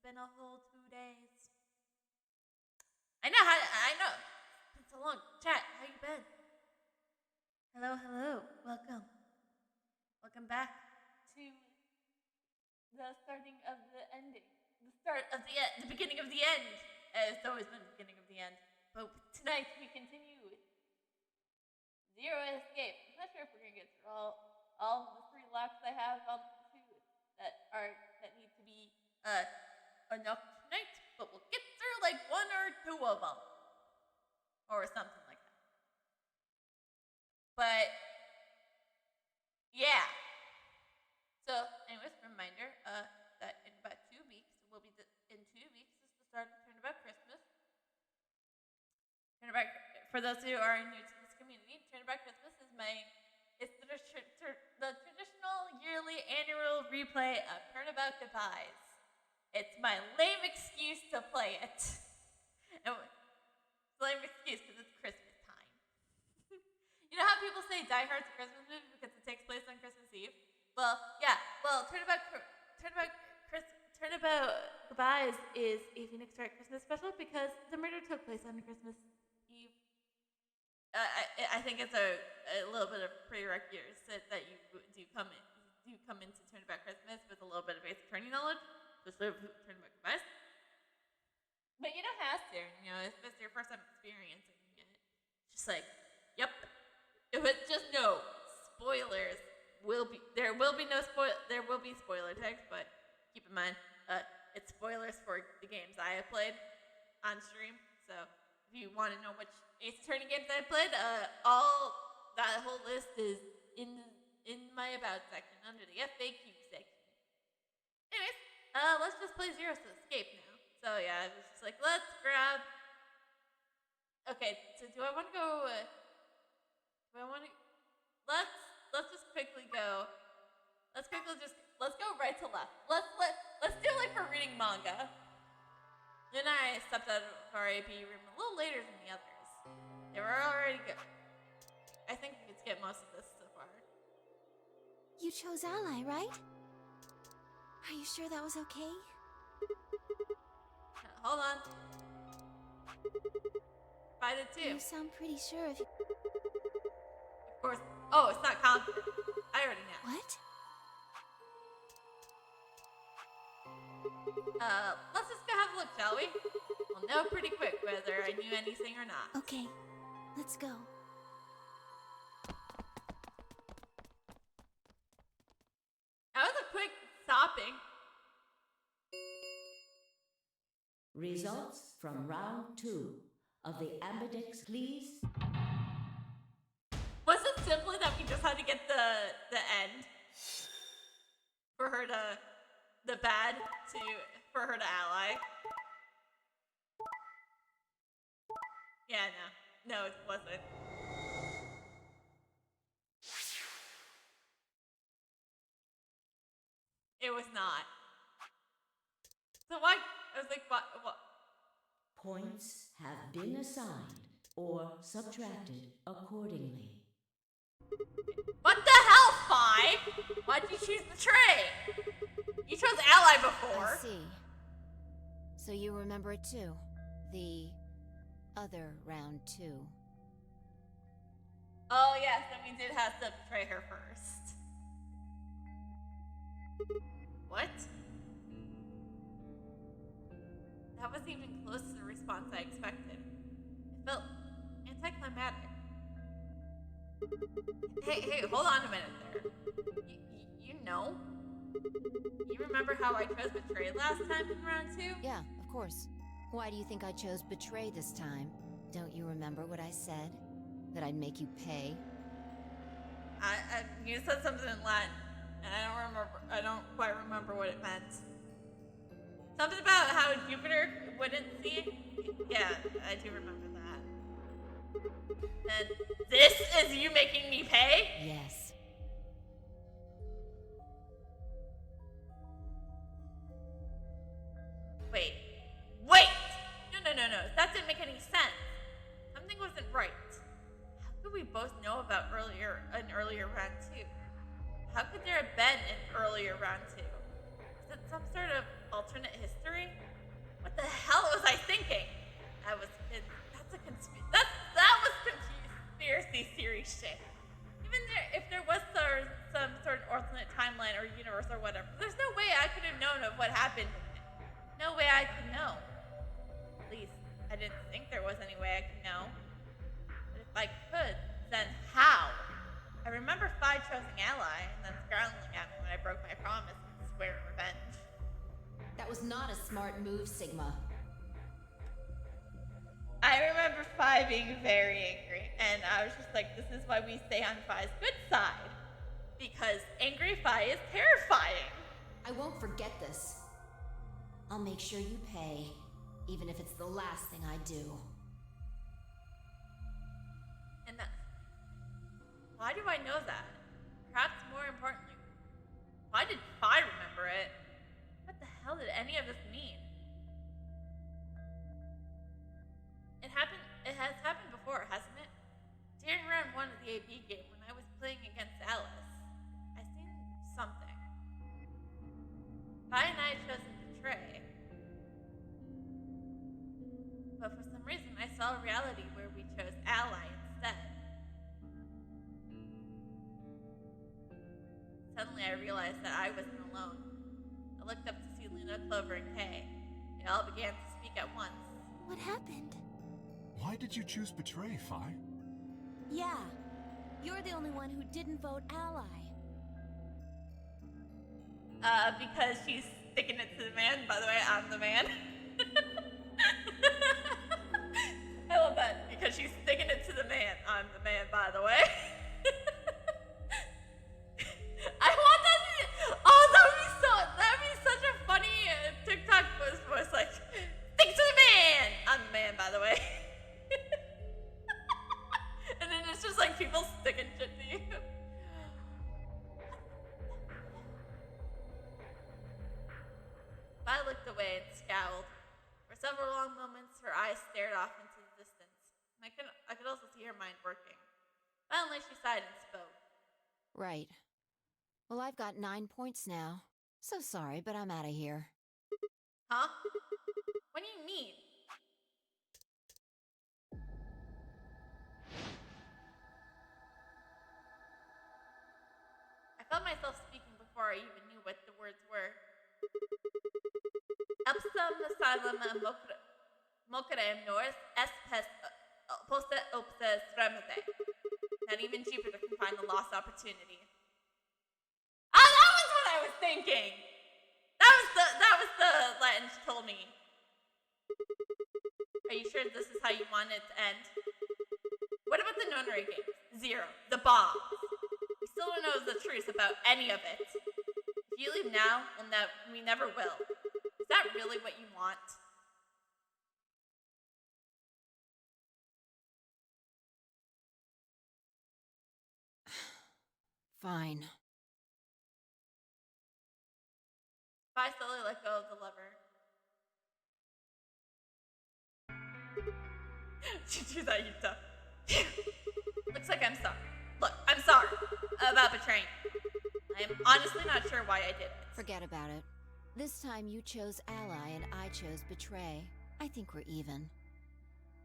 been a whole 2 days. I know. It's been so long. Chat, how you been? Hello. Welcome back to the starting of the ending. The start of the beginning of the end. It's always been the beginning of the end. But tonight we continue with Zero Escape. I'm not sure if we're gonna get through all the 3 locks I have on the 2 that need to be unlocked tonight, but we'll get through like 1 or 2 of them. Or something like that. But yeah. So, anyways, reminder that in about 2 weeks in 2 weeks is the start of Turnabout Christmas. For those who are new to this community, Turnabout Christmas is the traditional yearly annual replay of Turnabout Goodbyes. It's my lame excuse to play it. It's a lame excuse because it's Christmas time. You know how people say Die Hard's a Christmas movie because it takes place on Christmas Eve? Well, yeah. Well, Turnabout Goodbyes is a Phoenix Wright Christmas special because the murder took place on Christmas Eve. I think it's a little bit of prerequisite that you do come into Turnabout Christmas with a little bit of basic attorney knowledge, especially of Turnabout Goodbyes. But you don't have to, if it's your first time experiencing it. Just like, yep. But just know, spoilers there will be spoiler tags, but keep in mind, it's spoilers for the games I have played on stream. So if you want to know which Ace Attorney games I played, that whole list is in my about section under the FAQ section. Anyways, let's just play Zero Escape now. So yeah, I was just like, let's grab. Okay, so do I want to go? Let's just quickly go. Let's go right to left. Let's do like we're reading manga. Then I stepped out of our AP room a little later than the others. They were already good. I think we could skip most of this so far. You chose Ally, right? Are you sure that was okay? Hold on. I did too. You sound pretty sure if you... Of course. Oh, it's not confident. I already know. What? Let's just go have a look, shall we? We'll know pretty quick whether I knew anything or not. Okay, let's go. That was a quick stopping. Results from round 2 of the Ambidex, please. Was it simply that we just had to get the end for her to for her to ally? Yeah, no, it wasn't. It was not. So why? I was like, what? Points have been assigned or subtracted accordingly. What the hell, 5? Why'd you choose Betray? You chose Ally before. I see. So you remember it too? The other round 2. Oh yes, that means it has to betray her first. What? That wasn't even close to the response I expected. It felt anticlimactic. Hey, hold on a minute there. You know? You remember how I chose Betray last time in round 2? Yeah, of course. Why do you think I chose Betray this time? Don't you remember what I said? That I'd make you pay? You said something in Latin, and I don't quite remember what it meant. Something about how Jupiter wouldn't see? Yeah, I do remember that. And this is you making me pay? Yes. Wait! No. That didn't make any sense. Something wasn't right. How could we both know about an earlier round 2? How could there have been an earlier round 2? Was it some sort of alternate history? What the hell was I thinking? That was conspiracy theory shit. Even if there was some sort of alternate timeline or universe or whatever, there's no way I could have known of what happened in it. No way I could know. At least I didn't think there was any way I could know. But if I could, then how? I remember Phi choosing ally and then scowling at me when I broke my promise and swearing revenge. That was not a smart move, Sigma. I remember Phi being very angry, and I was just like, this is why we stay on Phi's good side. Because angry Phi is terrifying. I won't forget this. I'll make sure you pay, even if it's the last thing I do. And why do I know that? Perhaps more importantly, why did Phi remember it? What the hell did any of this mean? It has happened before, hasn't it? During round 1 of the AB game, when I was playing against Alice, I seen something. Phi and I had chosen Betray. But for some reason, I saw a reality where we chose Ally instead. Suddenly, I realized that I wasn't alone. I looked up to see Luna, Clover, and Kay. They all began to speak at once. What happened? Why did you choose Betray, Phi? Yeah, you're the only one who didn't vote ally. Because she's sticking it to the man. By the way, I'm the man. I love that. Because she's sticking it to the man. I'm the man, by the way. I want that to be, that'd be such a funny TikTok voice, like, stick to the man! I'm the man, by the way. And then it's just like people sticking shit to you. I looked away and scowled. For several long moments, her eyes stared off into the distance. And I could also see her mind working. Finally, she sighed and spoke. Right. Well, I've got 9 points now. So sorry, but I'm out of here. Huh? What do you mean? I felt myself speaking before I even knew what the words were. Epsum asylum mokrem north espes posta opsa stremete. Not even Jupiter can find the lost opportunity. Oh, that was what I was thinking! That was the Latin she told me. Are you sure this is how you want it to end? What about the nonary games? 0. The bombs. We still don't know the truth about any of it. If you leave now, we never will. Is that really what you want? Fine. Phi slowly let go of the lever. Did you do that, Yuta? Looks like I'm sorry. Look, I'm sorry about betraying you. I am honestly not sure why I did it. Forget about it. This time you chose ally and I chose betray. I think we're even.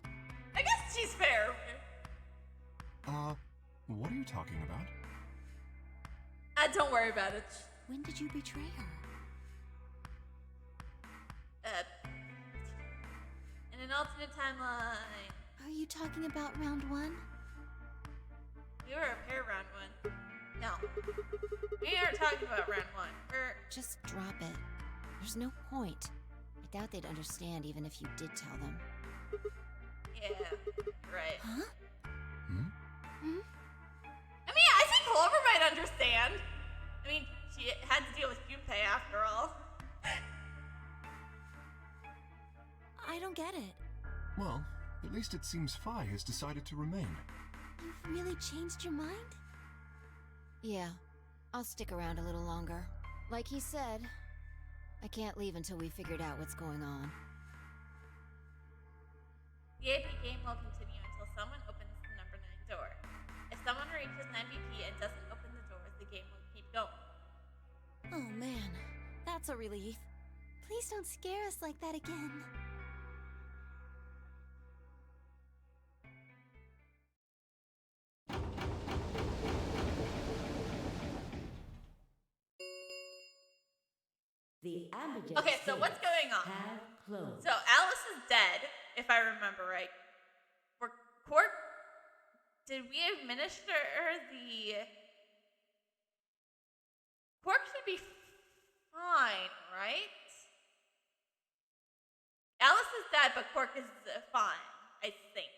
I guess she's fair. What are you talking about? Don't worry about it. When did you betray her? In an alternate timeline. Are you talking about round 1? We were a pair round 1. No. We are talking about round 1. Just drop it. There's no point. I doubt they'd understand even if you did tell them. Yeah, right. Huh? I mean, I think Clover might understand. I mean, she had to deal with Junpei after all. I don't get it. Well, at least it seems Phi has decided to remain. You've really changed your mind? Yeah, I'll stick around a little longer. Like he said, I can't leave until we figured out what's going on. The AP game will continue until someone opens the number 9 door. If someone reaches an MVP and doesn't open the doors, the game will keep going. Oh man, that's a relief. Please don't scare us like that again. The Ambidex Okay, so what's gates going on? have closed. So Alice is dead, if I remember right. For Quark, did we administer the... Quark should be fine, right? Alice is dead, but Quark is fine, I think.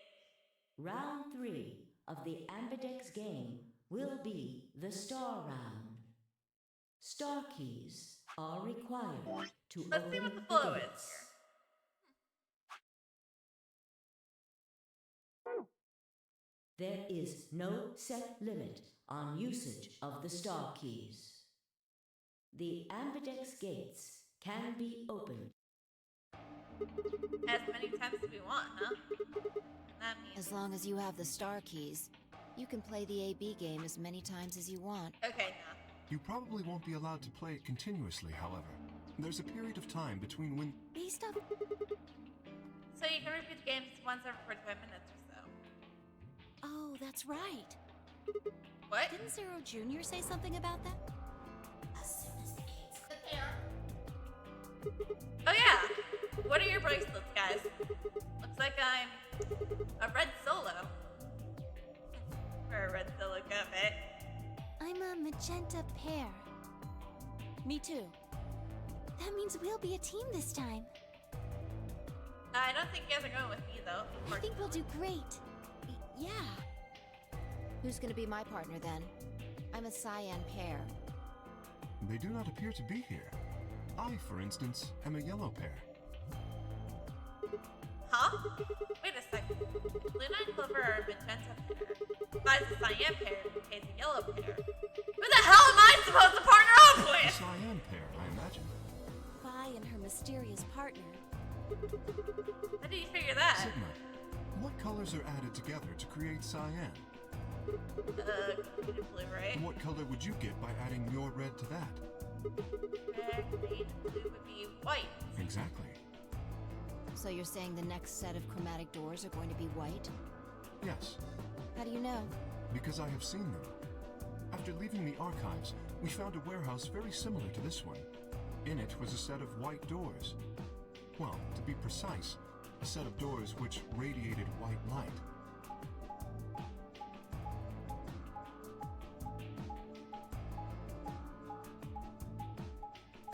Round 3 of the Ambidex game will be the Star Round. Star keys are required to Let's see open what the flow is gates. There is no set limit on usage of the Star keys. The Ambidex gates can be opened. As many times as we want, huh? And that means... As long as you have the star keys, you can play the AB game as many times as you want. Okay, now. You probably won't be allowed to play it continuously, however. There's a period of time between when... Based off... So you can repeat the games once every 45 minutes or so. Oh, that's right. What? Didn't Zero Jr. say something about that? Oh yeah! What are your bracelets, guys? Looks like I'm a red solo. For a red solo cafe. I'm a magenta pear. Me too. That means we'll be a team this time. I don't think you guys are going with me though. I think we'll do great. Yeah. Who's gonna be my partner then? I'm a cyan pear. They do not appear to be here. I, for instance, am a yellow pair. Huh? Wait a second. Luna and Clover are a magenta pair. Vi's a cyan pair, and Kay's a yellow pair. Who the hell am I supposed to partner up A with? cyan pair, I imagine. Vi and her mysterious partner. How did you figure that? Sigma, what colors are added together to create cyan? Green and blue, right? What color would you get by adding your red to that? Red, green, and blue would be white. Exactly. So you're saying the next set of chromatic doors are going to be white? Yes, How do you know? because I have seen them. After leaving the archives, we found a warehouse very similar to this one. In it was a set of white doors. Well, to be precise, a set of doors which radiated white light.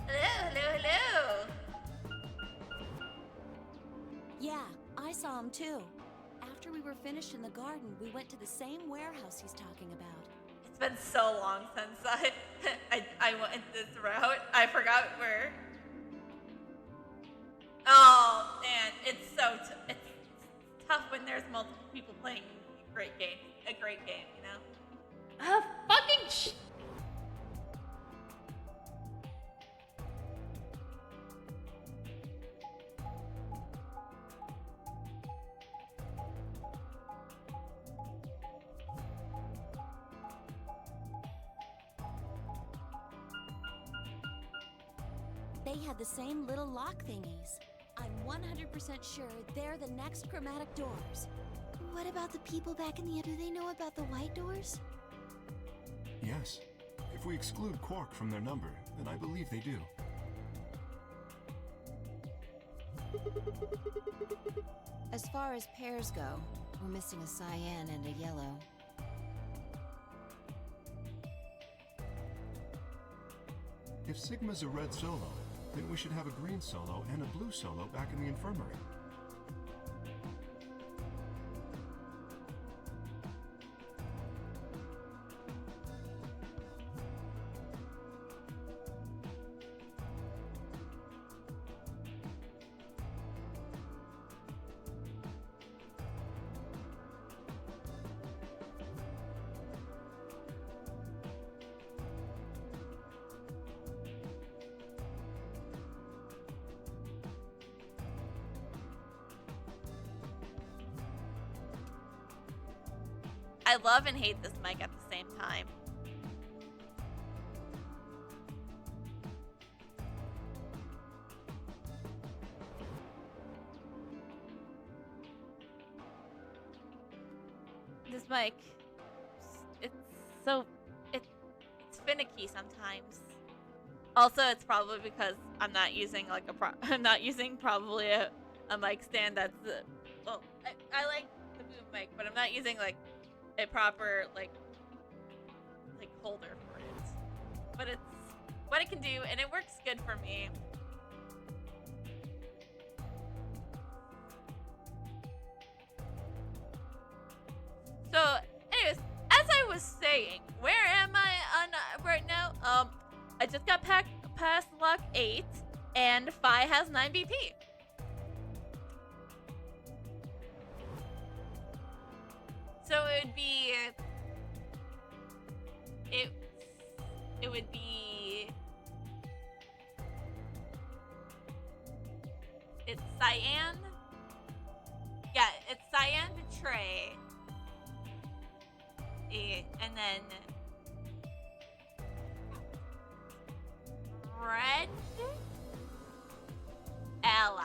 Hello. Yeah, I saw him too. After we were finished in the garden, we went to the same warehouse he's talking about. It's been so long since I went this route. I forgot where. Oh man, it's it's tough when there's multiple people playing a great game, you know. Fucking They had the same little lock thingies. I'm 100% sure they're the next chromatic doors. What about the people back in the... Do they know about the white doors? Yes. If we exclude Quark from their number, then I believe they do. As far as pairs go, we're missing a cyan and a yellow. If Sigma's a red solo, then we should have a green solo and a blue solo back in the infirmary. I love and hate this mic at the same time. this mic. It's so it's finicky sometimes. Also, it's probably because I'm not using like I'm not using probably a mic stand that's well, I like the boom mic, but I'm not using like a proper like holder for it. But it's what it can do, and it works good for me. So, anyways, as I was saying, where am I on right now? I just got past lock 8, and Phi has 9 BP. So it would be it would be it's Cyan. Yeah, it's Cyan Betray. And then Red Ally.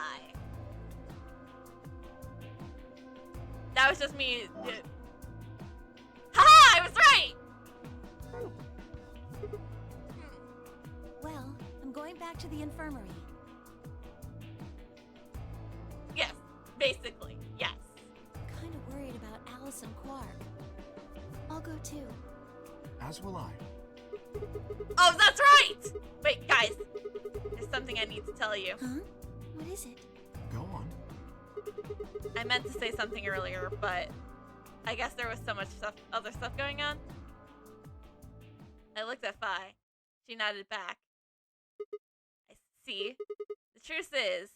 That was just me. Haha! I was right! Well, I'm going back to the infirmary. Yes, basically, yes. Kind of worried about Alice and Quark. I'll go too. As will I. Oh, that's right! Wait, guys. There's something I need to tell you. Huh? What is it? Go on. I meant to say something earlier, but I guess there was so much other stuff going on. I looked at Phi. She nodded back. I see. The truth is,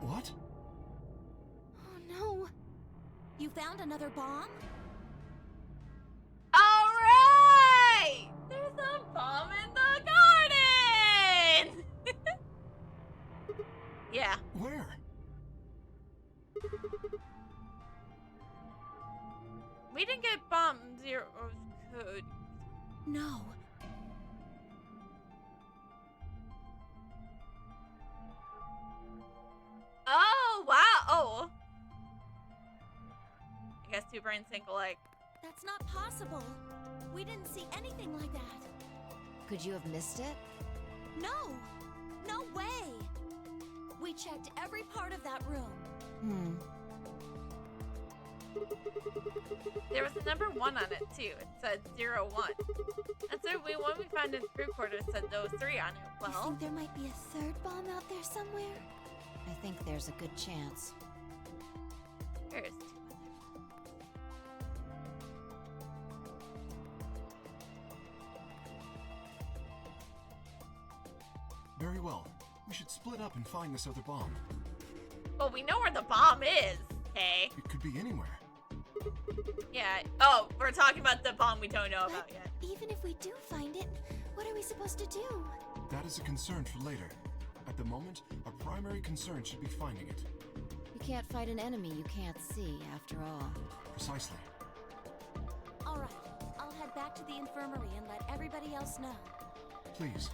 What? Oh no. You found another bomb? alright! There's a bomb in the garden! Yeah. Where? We didn't get bomb zero's code. No. Oh, wow. Oh. I guess two brains think alike. That's not possible. We didn't see anything like that. Could you have missed it? No. No way. We checked every part of that room. Hmm. There was a number 1 on it, too. It said 01. And so one we found in the crew quarters said 03 on it. You Well, think there might be a third bomb out there somewhere? I think there's a good chance. there's 2 others. Very well. We should split up and find this other bomb. Well, we know where the bomb is, okay? It could be anywhere. Yeah. Oh, we're talking about the bomb we don't know about But yet. even if we do find it, what are we supposed to do? That is a concern for later. At the moment, our primary concern should be finding it. You can't fight an enemy you can't see, after all. Precisely. All right, I'll head back to the infirmary and let everybody else know. Please.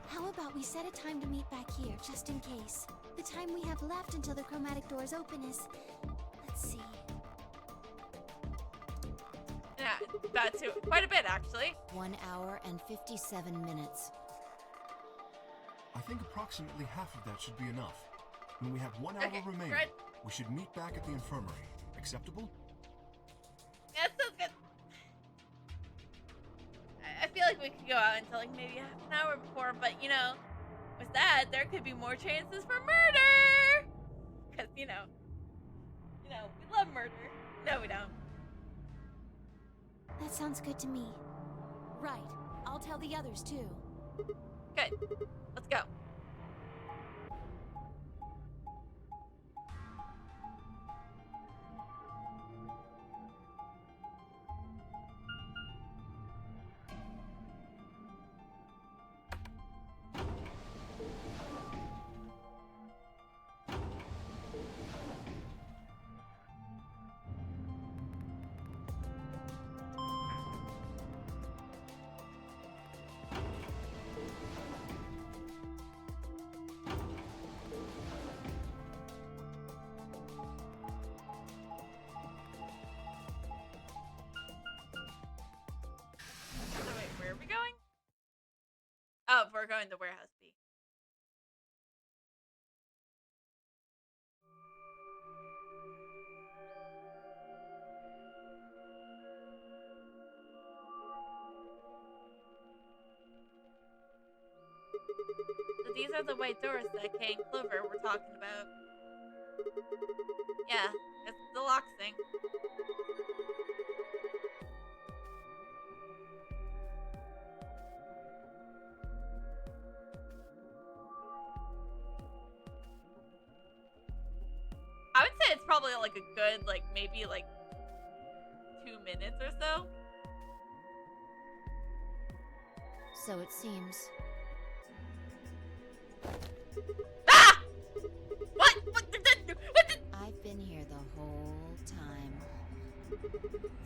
How about we set a time to meet back here, just in case? The time we have left until the chromatic doors open is... Let's see... Yeah, about 2. Quite a bit, actually. 1 hour and 57 minutes. I think approximately half of that should be enough. When we have 1 hour Okay, remaining, right. we should meet back at the infirmary. Acceptable? Yeah, that sounds good. I feel like we could go out until like maybe half an hour before, but you know, with that, there could be more chances for murder. Because, you know, we love murder. No, we don't. That sounds good to me. Right. I'll tell the others, too. Good. Let's go. before going to warehouse B. So these are the white doors that Kay and Clover were talking about. Yeah, it's the lock thing. I would say it's probably like a good, like maybe like 2 minutes or so. So it seems. Ah! What? What did? I've been here the whole time.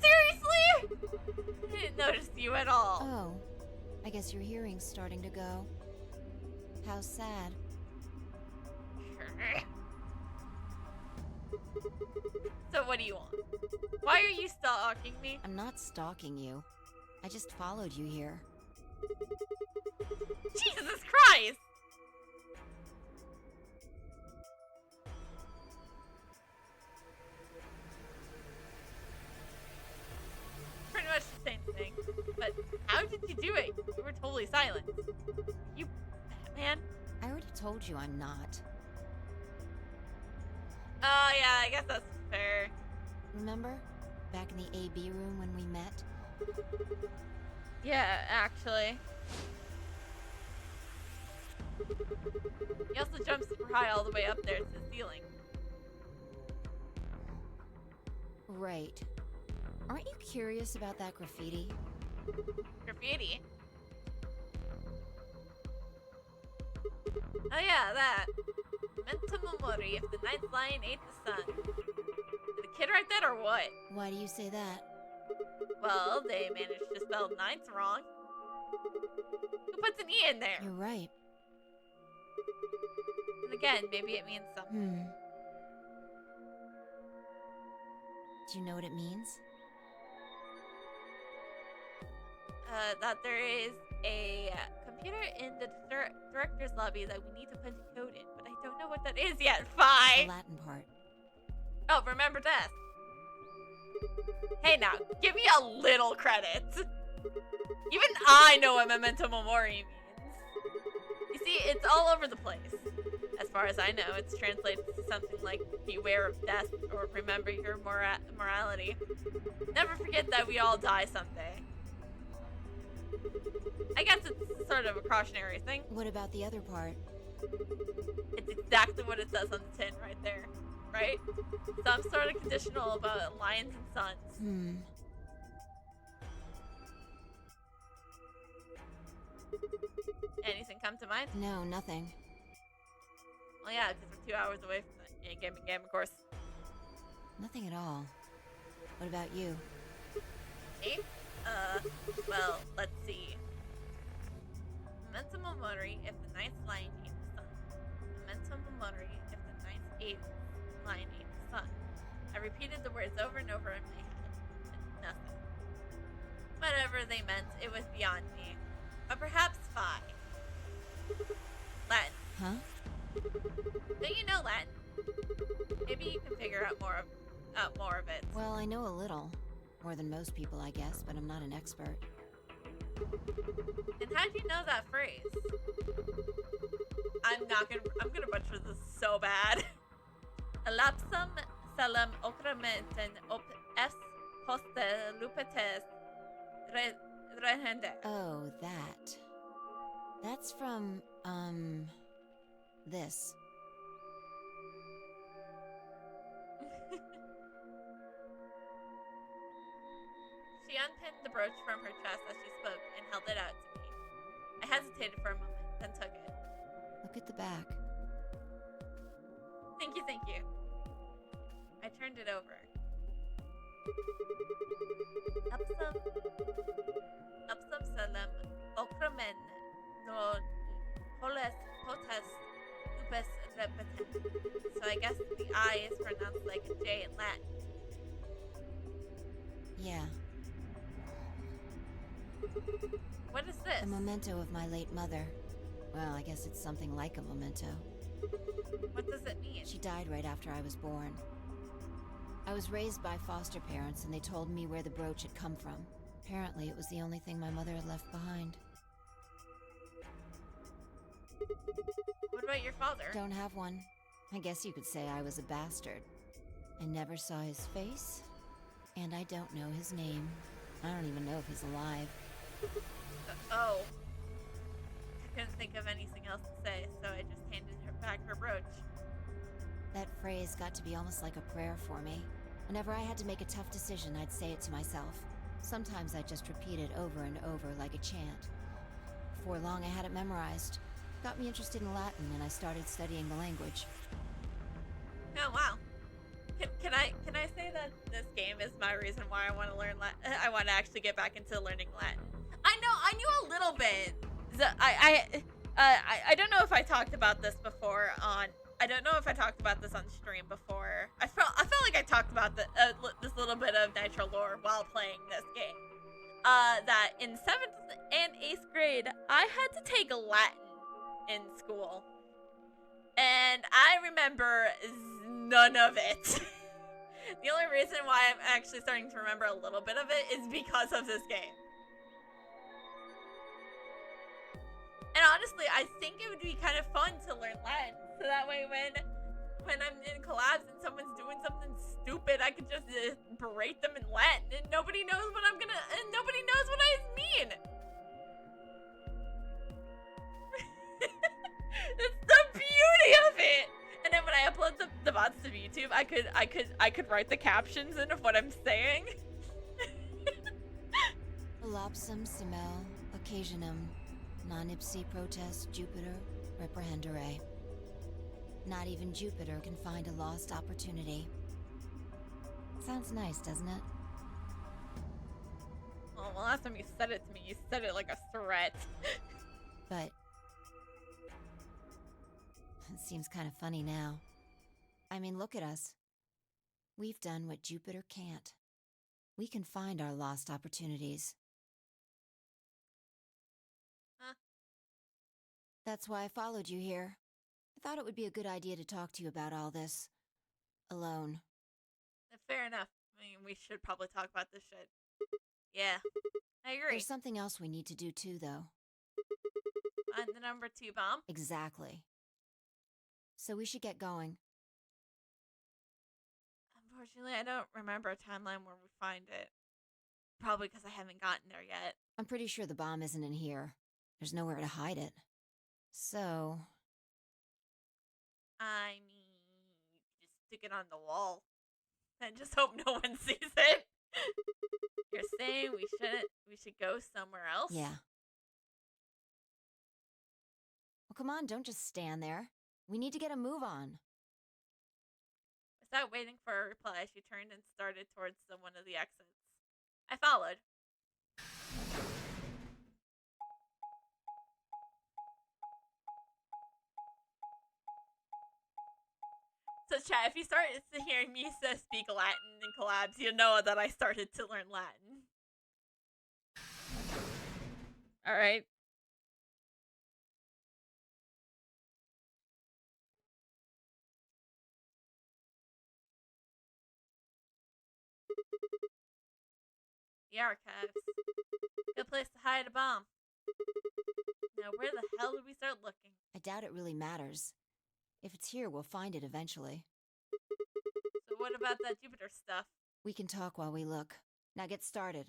Seriously? I didn't notice you at all. Oh, I guess your hearing's starting to go. How sad. So what do you want? Why are you stalking me? I'm not stalking you. I just followed you here. Jesus Christ! Pretty much the same thing. But how did you do it? You were totally silent. You Batman? I already told you I'm not. Oh yeah, I guess that's fair. Remember? Back in the AB room when we met? Yeah, actually. He also jumped super high all the way up there to the ceiling. Right. Aren't you curious about that graffiti? Graffiti. Oh yeah, that. Memento Mori if the night's lion ate the sun. Did the kid write that or what? Why do you say that? Well, they managed to spell ninth wrong. Who puts an E in there? You're right. And again, maybe it means something. Do you know what it means? That there is a computer in the director's lobby that we need to punch a code in, but I don't know what that is yet. The Fine. Latin part. Oh, remember death. Hey now, give me a little credit. Even I know what Memento Mori means. You see, it's all over the place. As far as I know, it's translated to something like beware of death or remember your morality. Never forget that we all die someday. I guess it's sort of a cautionary thing. What about the other part? It's exactly what it says on the tin right there. Right? Some sort of conditional about lions and suns. Anything come to mind? No, nothing. Well, yeah, because we're 2 hours away from the game, of course. Nothing at all. What about you? Me? Well, let's see. Memento Mori if the night's lion ate the sun. Memento Mori if the night's lion ate the sun. I repeated the words over and over in my head. Nothing. Whatever they meant, it was beyond me. But perhaps phi. Latin. Huh? Don't you know Latin? Maybe you can figure out more of it. Well, I know a little. More than most people, I guess, but I'm not an expert. And how do you know that phrase? I'm gonna butcher this so bad. Elapsum salam ocramenten op es poste lupetes rehende. Oh, that. That's from, this. She unpinned the brooch from her chest as she spoke and held it out to me. I hesitated for a moment, then took it. Look at the back. Thank you. I turned it over. Upsum salam okramen no potes lupus repeten. So I guess the I is pronounced like a J in Latin. Yeah, What is this? a memento of my late mother. Well, I guess it's something like a memento. What does it mean? She died right after I was born. I was raised by foster parents, and they told me where the brooch had come from. Apparently, it was the only thing my mother had left behind. What about your father? Don't have one. I guess you could say I was a bastard. I never saw his face, and I don't know his name. I don't even know if he's alive. Oh. I couldn't think of anything else to say, so I just handed her back her brooch. That phrase got to be almost like a prayer for me. Whenever I had to make a tough decision, I'd say it to myself. Sometimes I'd just repeat it over and over like a chant. Before long, I had it memorized. Got me interested in Latin, and I started studying the language. Oh wow. Can I say that this game is my reason why I want to learn Latin? I want to actually get back into learning Latin. I knew a little bit. I don't know if I talked about this before on. I don't know if I talked about this on stream before. I felt like I talked about this little bit of Nitro lore while playing this game. That in 7th and 8th grade, I had to take Latin in school. And I remember none of it. The only reason why I'm actually starting to remember a little bit of it is because of this game. And honestly, I think it would be kind of fun to learn Latin. So that way when I'm in collabs and someone's doing something stupid, I could just berate them in Latin and nobody knows what nobody knows what I mean. That's the beauty of it. And then when I upload the VODs to YouTube, I could write the captions in of what I'm saying. Lapsum simel occasionum non ipsi protest Jupiter reprehendere. Not even Jupiter can find a lost opportunity. Sounds nice, doesn't it? Oh, well, last time you said it to me, you said it like a threat. But it seems kind of funny now. I mean, look at us. We've done what Jupiter can't. We can find our lost opportunities. Huh? That's why I followed you here. I thought it would be a good idea to talk to you about all this. Alone. Fair enough. I mean, we should probably talk about this shit. Yeah, I agree. There's something else we need to do too, though. Find the number 2 bomb. Exactly. So we should get going. Unfortunately, I don't remember a timeline where we find it. Probably because I haven't gotten there yet. I'm pretty sure the bomb isn't in here. There's nowhere to hide it. So... I mean, just stick it on the wall. And just hope no one sees it. You're saying we should go somewhere else? yeah. Well, come on, don't just stand there. We need to get a move on. Without waiting for a reply, she turned and started towards one of the exits. I followed. So chat, if you start hearing me speak Latin in collabs, you know that I started to learn Latin. Alright. The archives. Good place to hide a bomb. Now where the hell did we start looking? I doubt it really matters. If it's here, we'll find it eventually. So what about that Jupiter stuff? We can talk while we look. Now get started.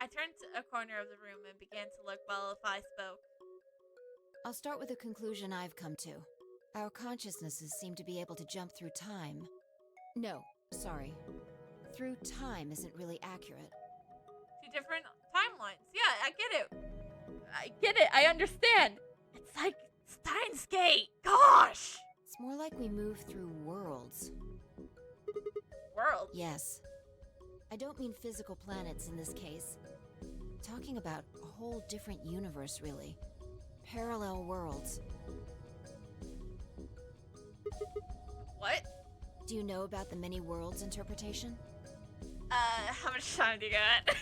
I turned to a corner of the room and began to look while I spoke. I'll start with a conclusion I've come to. Our consciousnesses seem to be able to jump through time. No, sorry. Through time isn't really accurate. 2 different timelines. Yeah, I get it. I understand. It's like Steins Gate. Gosh! It's more like we move through worlds. World? Yes. I don't mean physical planets in this case. Talking about a whole different universe, really. Parallel worlds. What? Do you know about the many worlds interpretation? How much time do you got?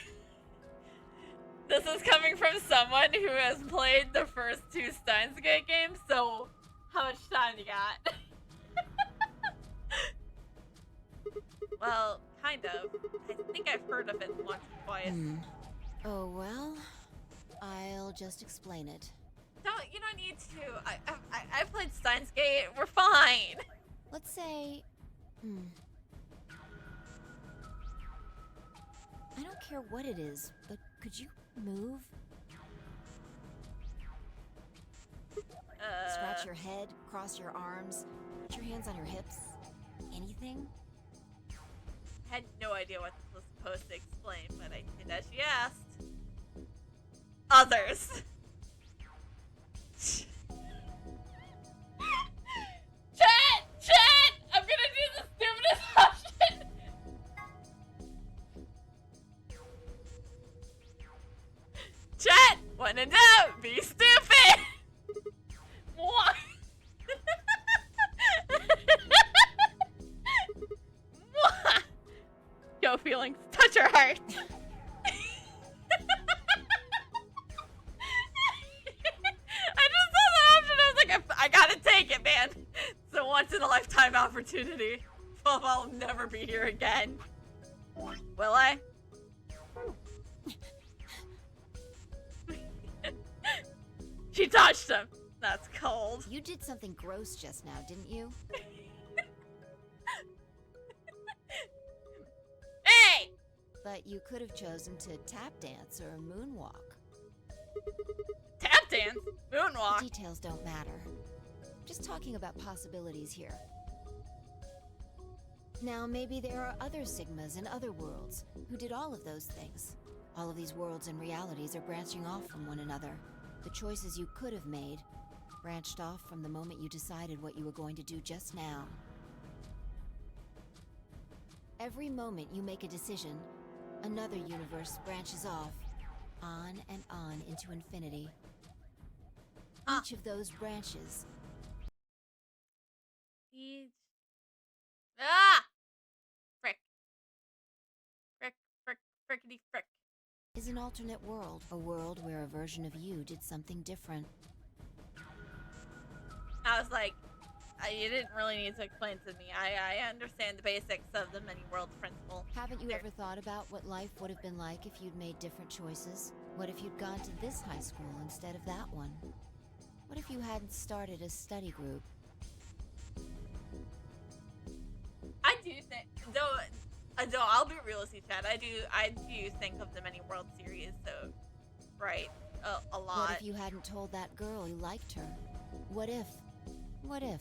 This is coming from someone who has played the first two Steins Gate games, so how much time you got? Well, kind of. I think I've heard of it once or twice. Oh, well, I'll just explain it. You don't need to. I played Steins Gate. We're fine. Let's say, I don't care what it is, but could you move? Scratch your head, cross your arms, put your hands on your hips. Anything? I had no idea what this was supposed to explain, but I did as she asked. Others. Chat! I'm gonna do the stupidest option. Chat! When in doubt, be stupid! What? What? Yo, feelings, touch her heart. I just saw that option. I was like, I gotta take it, man. It's a once in a lifetime opportunity. Well, I'll never be here again. Will I? She touched him. That's cold. You did something gross just now, didn't you? Hey! But you could have chosen to tap dance or moonwalk. Tap dance? The Moonwalk? details don't matter. Just talking about possibilities here. Now, maybe there are other Sigmas in other worlds who did all of those things. All of these worlds and realities are branching off from one another. The choices you could have made branched off from the moment you decided what you were going to do just now. Every moment you make a decision, another universe branches off, on and on into infinity. Each of those branches Each. Ah! Frick. Frick, frick, frickety frick. is an alternate world, a world where a version of you did something different. I was like, you didn't really need to explain to me. I understand the basics of the many worlds principle. Haven't you There. ever thought about what life would have been like if you'd made different choices? What if you'd gone to this high school instead of that one? What if you hadn't started a study group? I do think, though I'll be real with you, Chad. I do think of the many world series, so, right, a lot. What if you hadn't told that girl you liked her? What if? What if?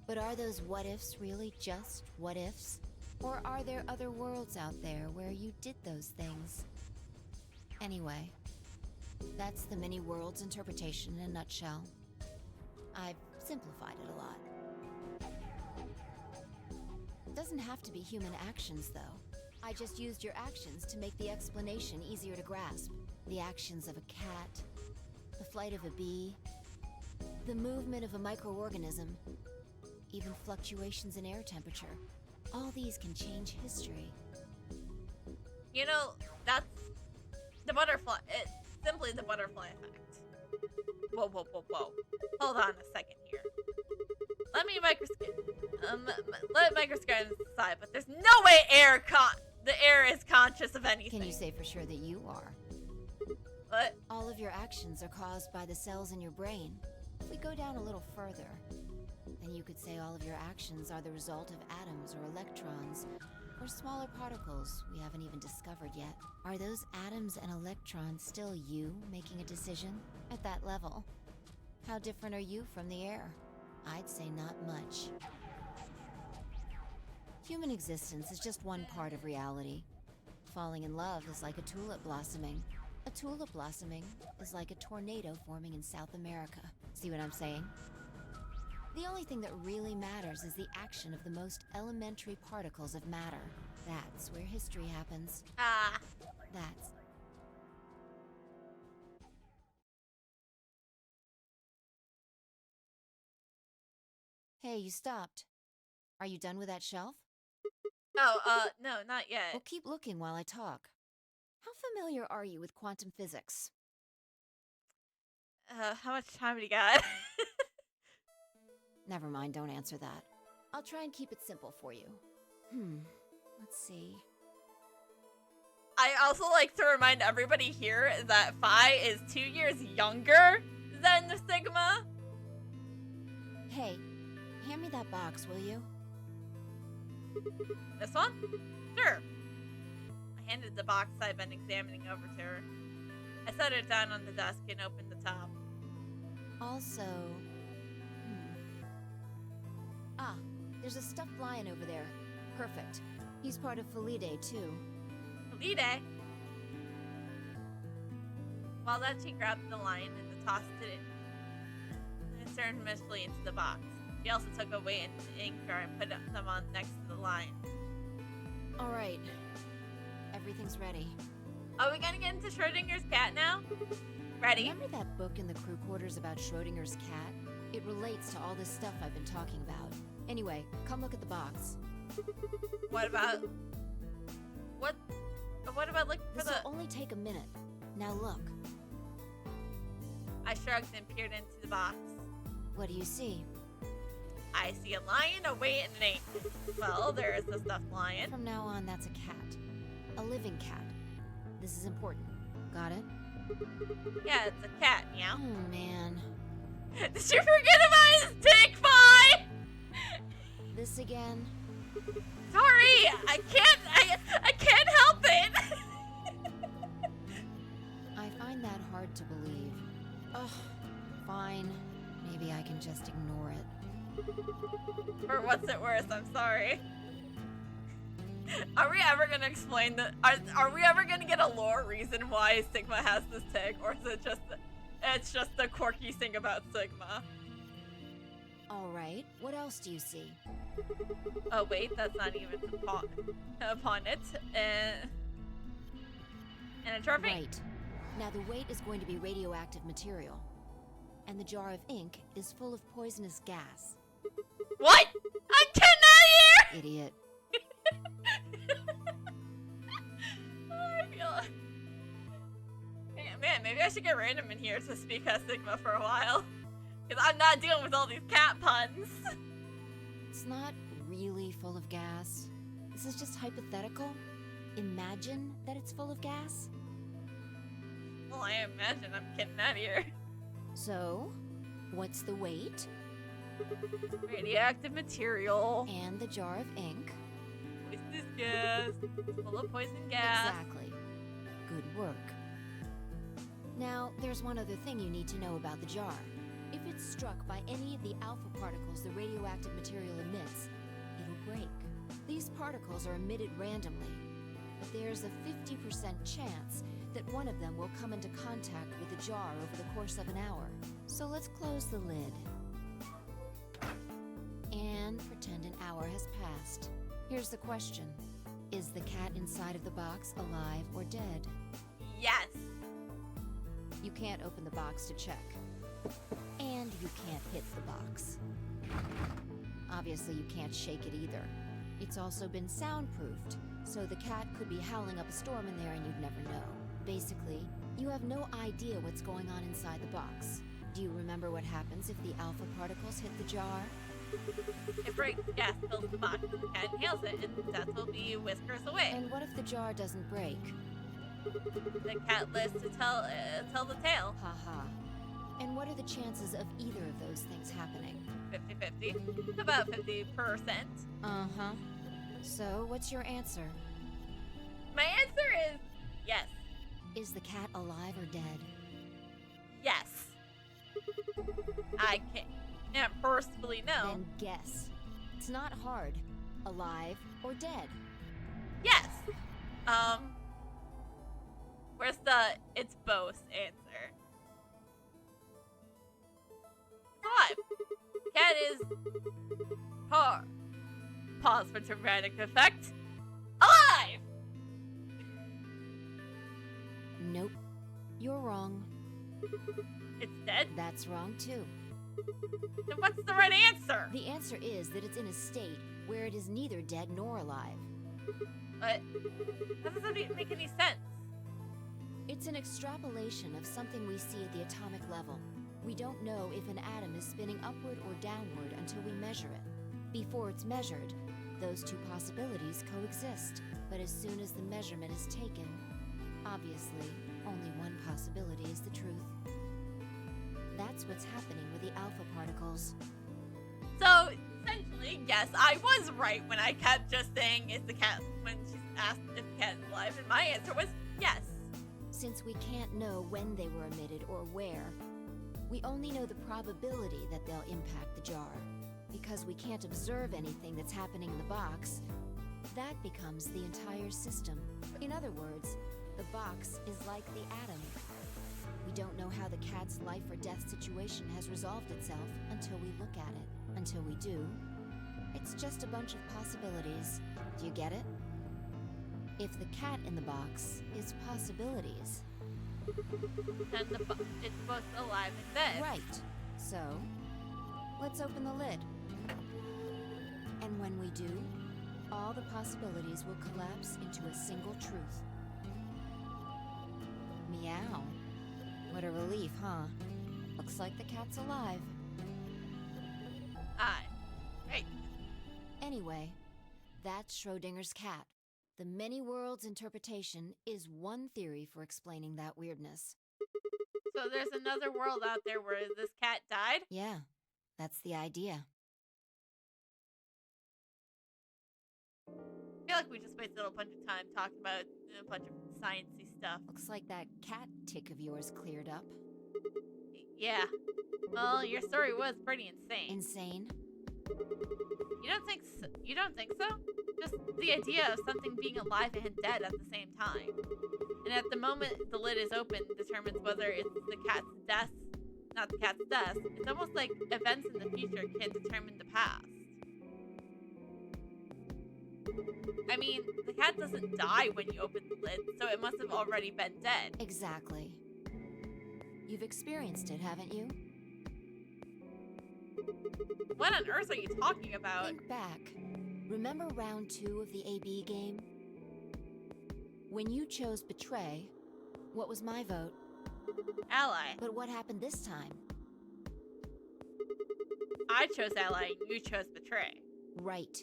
But are those what ifs really just what ifs? Or are there other worlds out there where you did those things? Anyway, that's the many worlds interpretation in a nutshell. I've simplified it a lot. It doesn't have to be human actions, though. I just used your actions to make the explanation easier to grasp. The actions of a cat, the flight of a bee, the movement of a microorganism, even fluctuations in air temperature. All these can change history. You know, that's the butterfly. It's simply the butterfly effect. Whoa, whoa, whoa, whoa. Hold on a second here. Let me let microscope aside, but there's no way the air is conscious of anything. Can you say for sure that you are? What? All of your actions are caused by the cells in your brain. If we go down a little further, then you could say all of your actions are the result of atoms or electrons, or smaller particles we haven't even discovered yet. Are those atoms and electrons still you making a decision at that level? How different are you from the air? I'd say not much. Human existence is just one part of reality. Falling in love is like a tulip blossoming. A tulip blossoming is like a tornado forming in South America. See what I'm saying? The only thing that really matters is the action of the most elementary particles of matter. That's where history happens. Ah. That's... Hey, you stopped. Are you done with that shelf? Oh, no, not yet. Well, keep looking while I talk. How familiar are you with quantum physics? How much time do you got? Never mind, don't answer that. I'll try and keep it simple for you. Let's see. I also like to remind everybody here that Phi is 2 years younger than the Sigma. Hey, hand me that box, will you? This one? Sure. I handed the box I'd been examining over to her. I set it down on the desk and opened the top. Also, Ah, there's a stuffed lion over there. Perfect. He's part of Felide, too. Felide? While that, she grabbed the lion and tossed it in. And turned mistily into the box. She also took a weight and ink jar and put them on next to the lion. Alright. Everything's ready. Are we gonna get into Schrodinger's cat now? Ready? Remember that book in the crew quarters about Schrodinger's cat? It relates to all this stuff I've been talking about. Anyway, come look at the box. What about... What about looking for This'll the... only take a minute. Now look. I shrugged and peered into the box. What do you see? I see a lion, a weight, and an ink. Well, there is a stuffed lion. From now on, that's a cat. A living cat. This is important. Got it? Yeah, it's a cat, meow. Oh, man. Did you forget about his dick, Phi? This again? Sorry, I can't help it. I find that hard to believe. Ugh, fine. Maybe I can just ignore it. For what's it worth, I'm sorry. Are we ever gonna explain that? Are we ever gonna get a lore reason why Sigma has this tick, or is it just it's just the quirky thing about Sigma? Alright, what else do you see? Oh wait, that's not even upon it. And a trophy. Right. Now the weight is going to be radioactive material. And the jar of ink is full of poisonous gas. What? I'm getting out of here! Idiot. I feel man, maybe I should get random in here to speak as Sigma for a while. Because I'm not dealing with all these cat puns. It's not really full of gas. This is just hypothetical. Imagine that it's full of gas. Well, I imagine I'm getting out of here. So, what's the weight? Radioactive material. And the jar of ink? Poisonous gas. Full of poison gas. Exactly. Good work. Now, there's one other thing you need to know about the jar. If it's struck by any of the alpha particles the radioactive material emits, it'll break. These particles are emitted randomly, but there's a 50% chance that one of them will come into contact with the jar over the course of an hour. So let's close the lid. And pretend an hour has passed. Here's the question. Is the cat inside of the box alive or dead? Yes. You can't open the box to check. And you can't hit the box. Obviously, you can't shake it either. It's also been soundproofed, so the cat could be howling up a storm in there and you'd never know. Basically, you have no idea what's going on inside the box. Do you remember what happens if the alpha particles hit the jar? It breaks, gas fills the box, the cat inhales it, and death will be whiskers away. And what if the jar doesn't break? The cat lives to tell the tale. Haha. And what are the chances of either of those things happening? 50-50. About 50%. Uh-huh. So, what's your answer? My answer is yes. Is the cat alive or dead? Yes. I can't personally know. Then guess. It's not hard. Alive or dead? Yes. Where's the it's both answer? Alive. Cat is pause for dramatic effect. Alive! Nope. You're wrong. It's dead? That's wrong too. Then what's the right answer? The answer is that it's in a state where it is neither dead nor alive. But that doesn't make any sense. It's an extrapolation of something we see at the atomic level. We don't know if an atom is spinning upward or downward until we measure it. Before it's measured, those two possibilities coexist. But as soon as the measurement is taken, obviously, only one possibility is the truth. That's what's happening with the alpha particles. So, essentially, yes, I was right when I kept just saying, is the cat, when she asked if the cat is alive, and my answer was yes. Since we can't know when they were emitted or where, we only know the probability that they'll impact the jar. Because we can't observe anything that's happening in the box, that becomes the entire system. In other words, the box is like the atom. We don't know how the cat's life or death situation has resolved itself until we look at it. Until we do, it's just a bunch of possibilities. Do you get it? If the cat in the box is possibilities. And it's both alive and dead. Right. So, let's open the lid. And when we do, all the possibilities will collapse into a single truth. Meow. What a relief, huh? Looks like the cat's alive. Right. Anyway, that's Schrodinger's cat. The many worlds interpretation is one theory for explaining that weirdness. So there's another world out there where this cat died? Yeah, that's the idea. I feel like we just wasted a bunch of time talking about a bunch of sciencey stuff. Looks like that cat tick of yours cleared up. Yeah. Well, your story was pretty insane. Insane? You don't think so? You don't think so? Just the idea of something being alive and dead at the same time. And at the moment the lid is open determines whether it's the cat's death, not the cat's death. It's almost like events in the future can determine the past. I mean, the cat doesn't die when you open the lid, so it must have already been dead. Exactly. You've experienced it, haven't you? What on earth are you talking about? Think back. Remember round 2 of the AB game? When you chose Betray, what was my vote? Ally. But what happened this time? I chose Ally, you chose Betray. Right.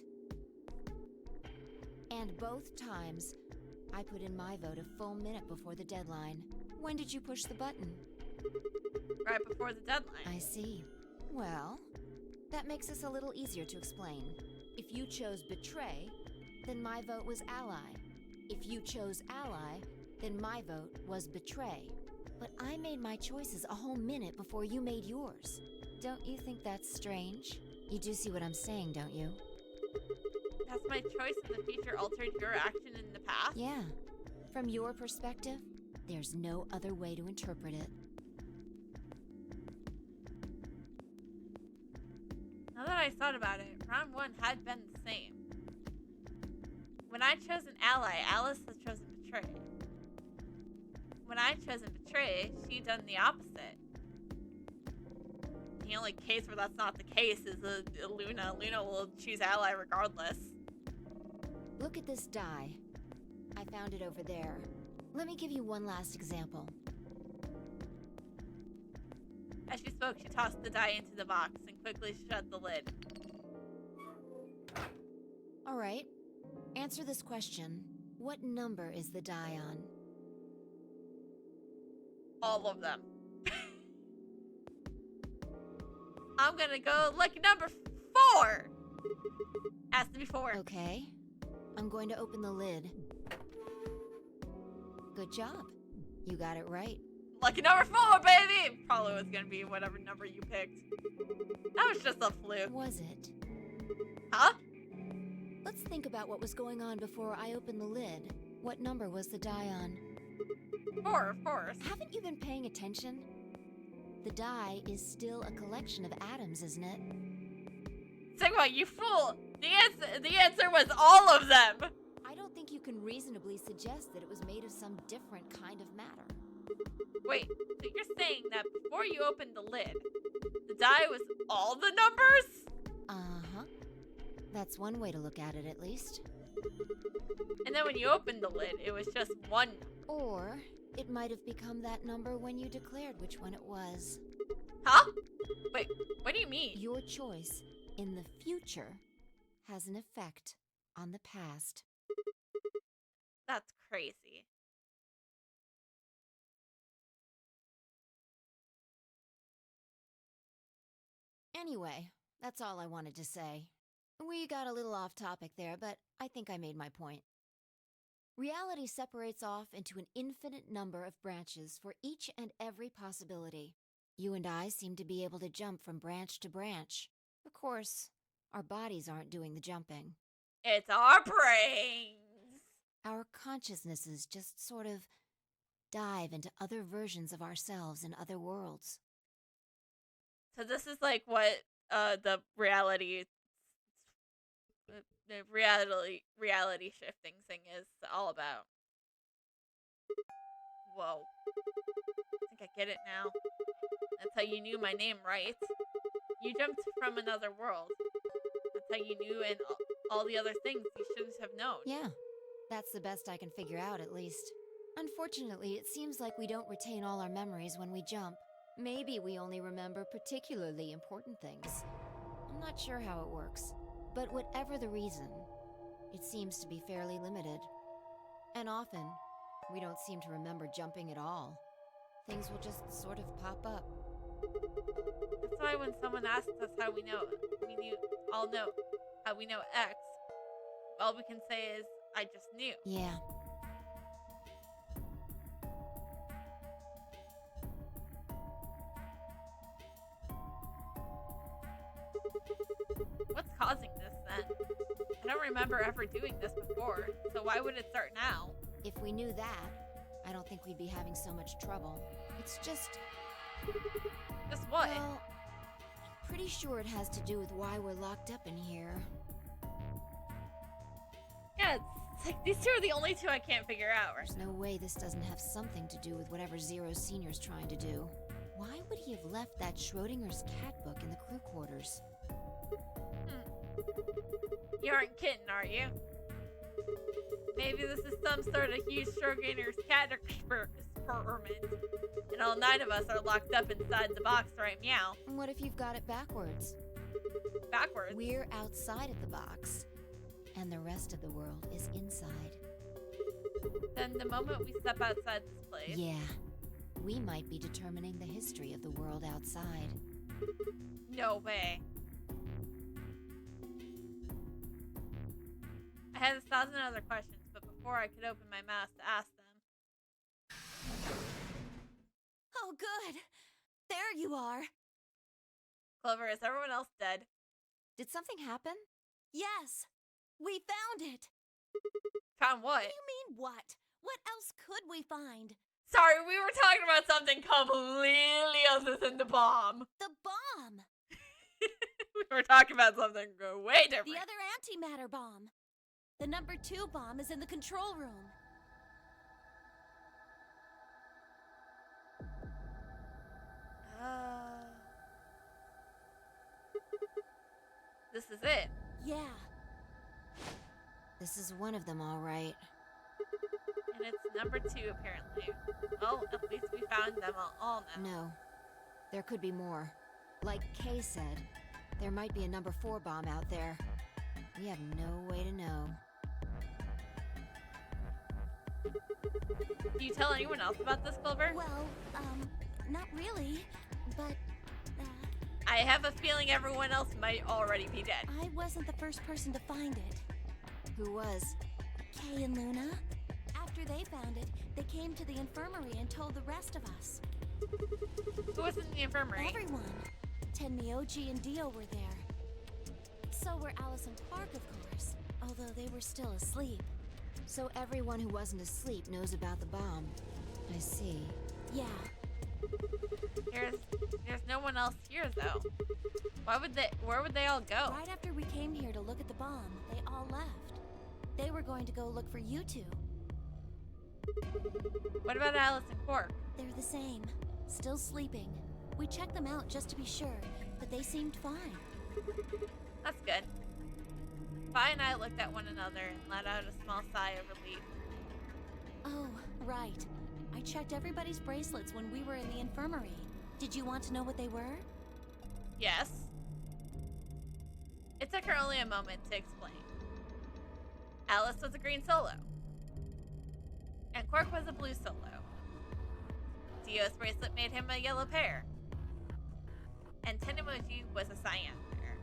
And both times, I put in my vote a full minute before the deadline. When did you push the button? Right before the deadline. I see. Well, that makes this a little easier to explain. If you chose Betray, then my vote was Ally. If you chose Ally, then my vote was Betray. But I made my choices a whole minute before you made yours. Don't you think that's strange? You do see what I'm saying, don't you? Has my choice in the future altered your action in the past? Yeah. From your perspective, there's no other way to interpret it. Now that I thought about it, round 1 had been the same. When I chose an ally, Alice has chosen Betray. When I chosen Betray, she done the opposite. The only case where that's not the case is Luna. Luna will choose ally regardless. Look at this die. I found it over there. Let me give you one last example. As she spoke, she tossed the die into the box and quickly shut the lid. All right. Answer this question. What number is the die on? All of them. I'm gonna go lucky number 4. Has to be 4. Okay. I'm going to open the lid. Good job. You got it right. Lucky number 4, baby! Probably was gonna be whatever number you picked. That was just a fluke. Was it? Huh? Let's think about what was going on before I opened the lid. What number was the die on? 4, of course. Haven't you been paying attention? The die is still a collection of atoms, isn't it? Sigma, you fool! The answer was all of them! I don't think you can reasonably suggest that it was made of some different kind of matter. Wait, so you're saying that before you opened the lid, the die was all the numbers? Uh-huh. That's one way to look at it, at least. And then when you opened the lid, it was just one. Or it might have become that number when you declared which one it was. Huh? Wait, what do you mean? Your choice in the future has an effect on the past. That's crazy. Anyway, that's all I wanted to say. We got a little off topic there, but I think I made my point. Reality separates off into an infinite number of branches for each and every possibility. You and I seem to be able to jump from branch to branch. Of course, our bodies aren't doing the jumping. It's our brains. Our consciousnesses just sort of dive into other versions of ourselves in other worlds. So this is like what the reality shifting thing is all about. Whoa. I think I get it now. That's how you knew my name, right? You jumped from another world. That's how you knew, and all the other things you shouldn't have known. Yeah, that's the best I can figure out, at least. Unfortunately, it seems like we don't retain all our memories when we jump. Maybe we only remember particularly important things. I'm not sure how it works, but whatever the reason, it seems to be fairly limited. And often, we don't seem to remember jumping at all. Things will just sort of pop up. That's why when someone asks us how we know how we know X, all we can say is, I just knew. Yeah. What's causing this then? I don't remember ever doing this before, so why would it start now? If we knew that, I don't think we'd be having so much trouble. It's just... Just what? Well, I'm pretty sure it has to do with why we're locked up in here. Yeah, it's like these two are the only two I can't figure out. Right? There's no way this doesn't have something to do with whatever Zero Senior's trying to do. Why would he have left that Schrodinger's cat book in the crew quarters? You aren't kidding, are you? Maybe this is some sort of huge Schrodinger's cat experiment, and all 9 of us are locked up inside the box right meow. And what if you've got it backwards? Backwards? We're outside of the box, and the rest of the world is inside. Then the moment we step outside this place... Yeah, we might be determining the history of the world outside. No way. I had 1,000 other questions, but before I could open my mouth to ask them... Oh, good. There you are. Clover, is everyone else dead? Did something happen? Yes, we found it. Found what? What do you mean, what? What else could we find? Sorry, we were talking about something completely other than the bomb. The bomb. We were talking about something way different. The other antimatter bomb. The number 2 bomb is in the control room. This is it. Yeah. This is one of them, all right. And it's number 2, apparently. Well, at least we found them all now. No. There could be more. Like Kay said, there might be a number 4 bomb out there. We have no way to know. Do you tell anyone else about this, Clover? Well, not really, but, I have a feeling everyone else might already be dead. I wasn't the first person to find it. Who was? Kay and Luna. After they found it, they came to the infirmary and told the rest of us. Who was in the infirmary? Everyone. Tenmyoji and Dio were there. So were Alice and Park, of course, although they were still asleep. So everyone who wasn't asleep knows about the bomb. I see. Yeah. There's no one else here, though. Where would they all go? Right after we came here to look at the bomb, they all left. They were going to go look for you two. What about Alice and Quark? They're the same. Still sleeping. We checked them out just to be sure, but they seemed fine. That's good. Vi and I looked at one another and let out a small sigh of relief. Oh, right. I checked everybody's bracelets when we were in the infirmary. Did you want to know what they were? Yes. It took her only a moment to explain. Alice was a green solo. And Quark was a blue solo. Dio's bracelet made him a yellow pair. And Tenemoji was a cyan pair.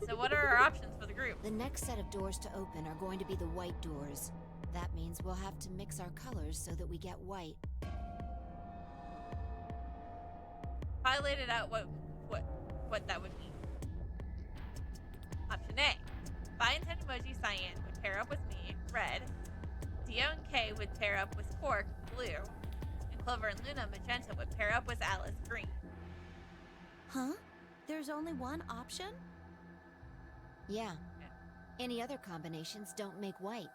So what are our options for the group? The next set of doors to open are going to be the white doors. That means we'll have to mix our colors so that we get white. If I laid it out, what that would mean. Option A. Vi and Tenemoji cyan would pair up with me, red. Dio and Kay would pair up with Quark, blue. And Clover and Luna, magenta, would pair up with Alice, green. Huh? There's only one option? Yeah. Any other combinations don't make white.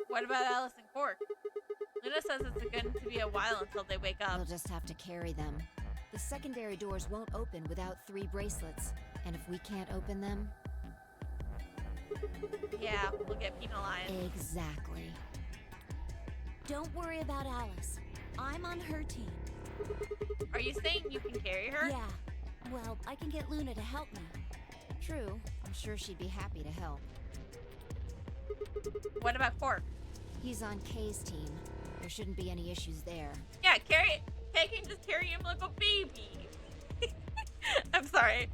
What about Alice and Quark? Luna says it's going to be a while until they wake up. We'll just have to carry them. The secondary doors won't open without 3 bracelets. And if we can't open them... Yeah, we'll get penalized. Exactly. Don't worry about Alice. I'm on her team. Are you saying you can carry her? Yeah. Well, I can get Luna to help me. True. I'm sure she'd be happy to help. What about Quark? He's on Kay's team. There shouldn't be any issues there. Yeah, Kay can just carry him like a baby. I'm sorry.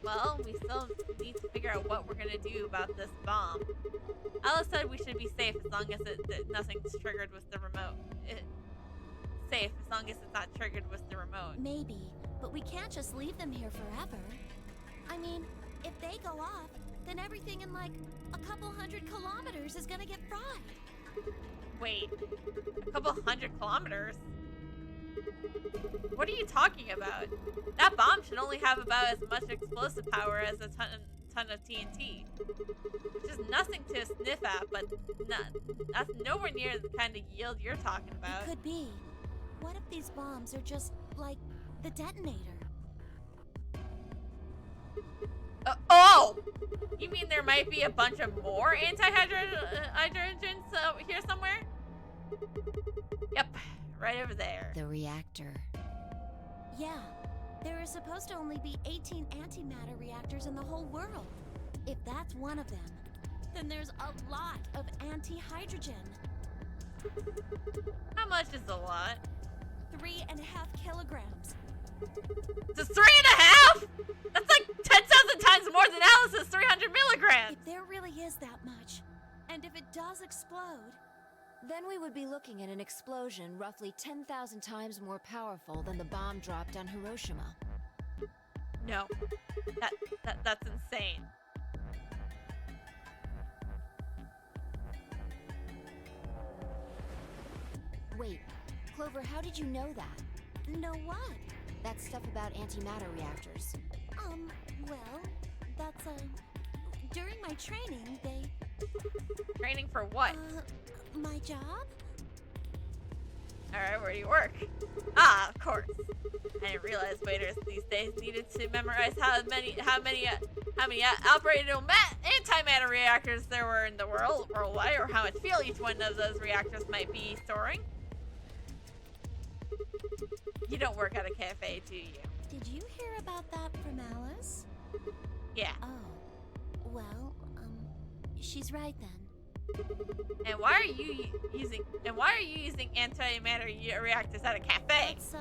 Well, we still need to figure out what we're gonna do about this bomb. Alice said we should be safe as long as nothing's triggered with the remote. Safe as long as it's not triggered with the remote. Maybe, but we can't just leave them here forever. I mean, if they go off, then everything in like a couple 100 kilometers is gonna get fried. Wait, a couple 100 kilometers? What are you talking about? That bomb should only have about as much explosive power as a ton of TNT. Which is nothing to sniff at, but that's nowhere near the kind of yield you're talking about. It could be. What if these bombs are just like the detonator? Oh! You mean there might be a bunch of more anti-hydrogens here somewhere? Yep, right over there. The reactor. Yeah, there are supposed to only be 18 antimatter reactors in the whole world. If that's one of them, then there's a lot of anti-hydrogen. How much is a lot? 3.5 kilograms. Just 3.5? That's like 10,000 times more than Alice's 300 milligrams. If there really is that much, and if it does explode, Then we would be looking at an explosion roughly 10,000 times more powerful than the bomb dropped on Hiroshima. No, that's insane. Wait, Clover, how did you know that? know what? That stuff about antimatter reactors. Well, that's, during my training, they, Training for what? my job? Alright, where do you work? Ah, of course. I didn't realize waiters these days needed to memorize how many operational antimatter reactors there were in the worldwide, or how much fuel each one of those reactors might be storing. You don't work at a cafe, do you? Did you hear about that from Alice? Yeah. Oh, well, she's right then. And why are you using antimatter reactors at a cafe? It's,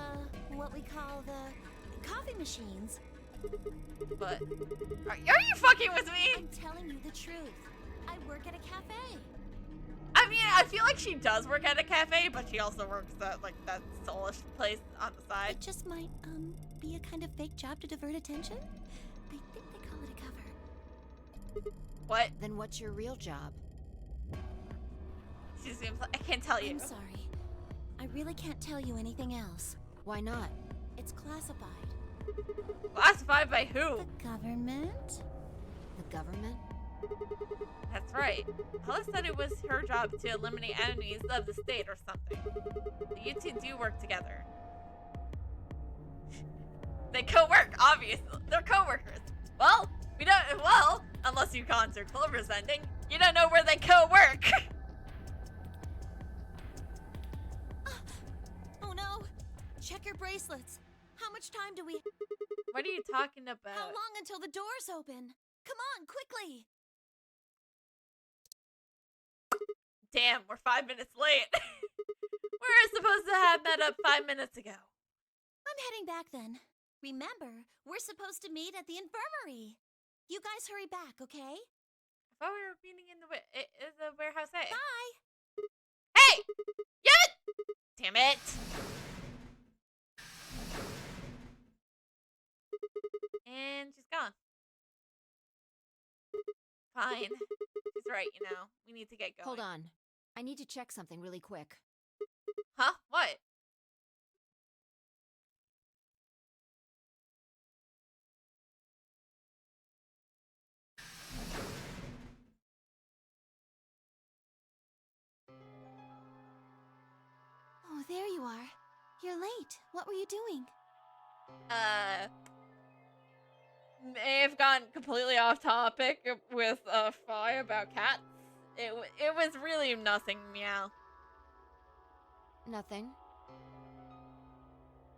what we call the coffee machines. But are you fucking with me? I'm telling you the truth. I work at a cafe. I mean, I feel like she does work at a cafe, but she also works at like that soulish place on the side. It just might, be a kind of fake job to divert attention. I think they call it a cover. What? Then what's your real job? She seems like, I can't tell you. I'm sorry. I really can't tell you anything else. Why not? It's classified. Classified by who? The government? The government? That's right. Alice said it was her job to eliminate enemies of the state or something. You two do work together. They co-work, obviously. They're co-workers. Well, we don't. Well, unless you concert Clover's ending, you don't know where they co-work. Oh no! Check your bracelets. How much time do we? What are you talking How about? long until the doors open? Come on, quickly! Damn, we're 5 minutes late. We were supposed to have met up 5 minutes ago. I'm heading back then. Remember, we're supposed to meet at the infirmary. You guys hurry back, okay? I thought we were meeting in the warehouse A. Bye! Hey! Yes! Damn it! And she's gone. Fine. She's right, you know. We need to get going. Hold on. I need to check something really quick. Huh? What? Oh, there you are. You're late. What were you doing? May have gone completely off topic with Fi about cats. It was really nothing, meow. Nothing.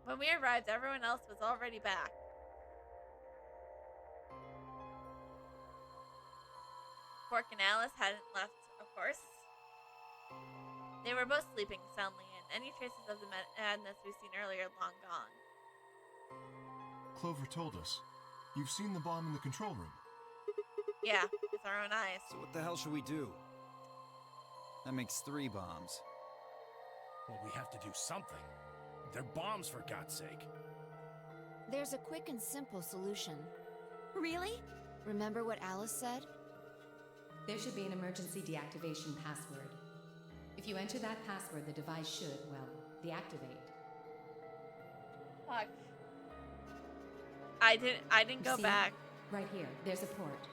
When we arrived, everyone else was already back. Fork and Alice hadn't left, of course. They were both sleeping soundly, and any traces of the madness we've seen earlier long gone. Clover told us. You've seen the bomb in the control room. Yeah, with our own eyes. So what the hell should we do? That makes 3 bombs. Well, we have to do something. They're bombs, for God's sake. There's a quick and simple solution. Really? Remember what Alice said? There should be an emergency deactivation password. If you enter that password, the device should, well, deactivate. Fuck. I didn't go See? back. Right here, there's a port.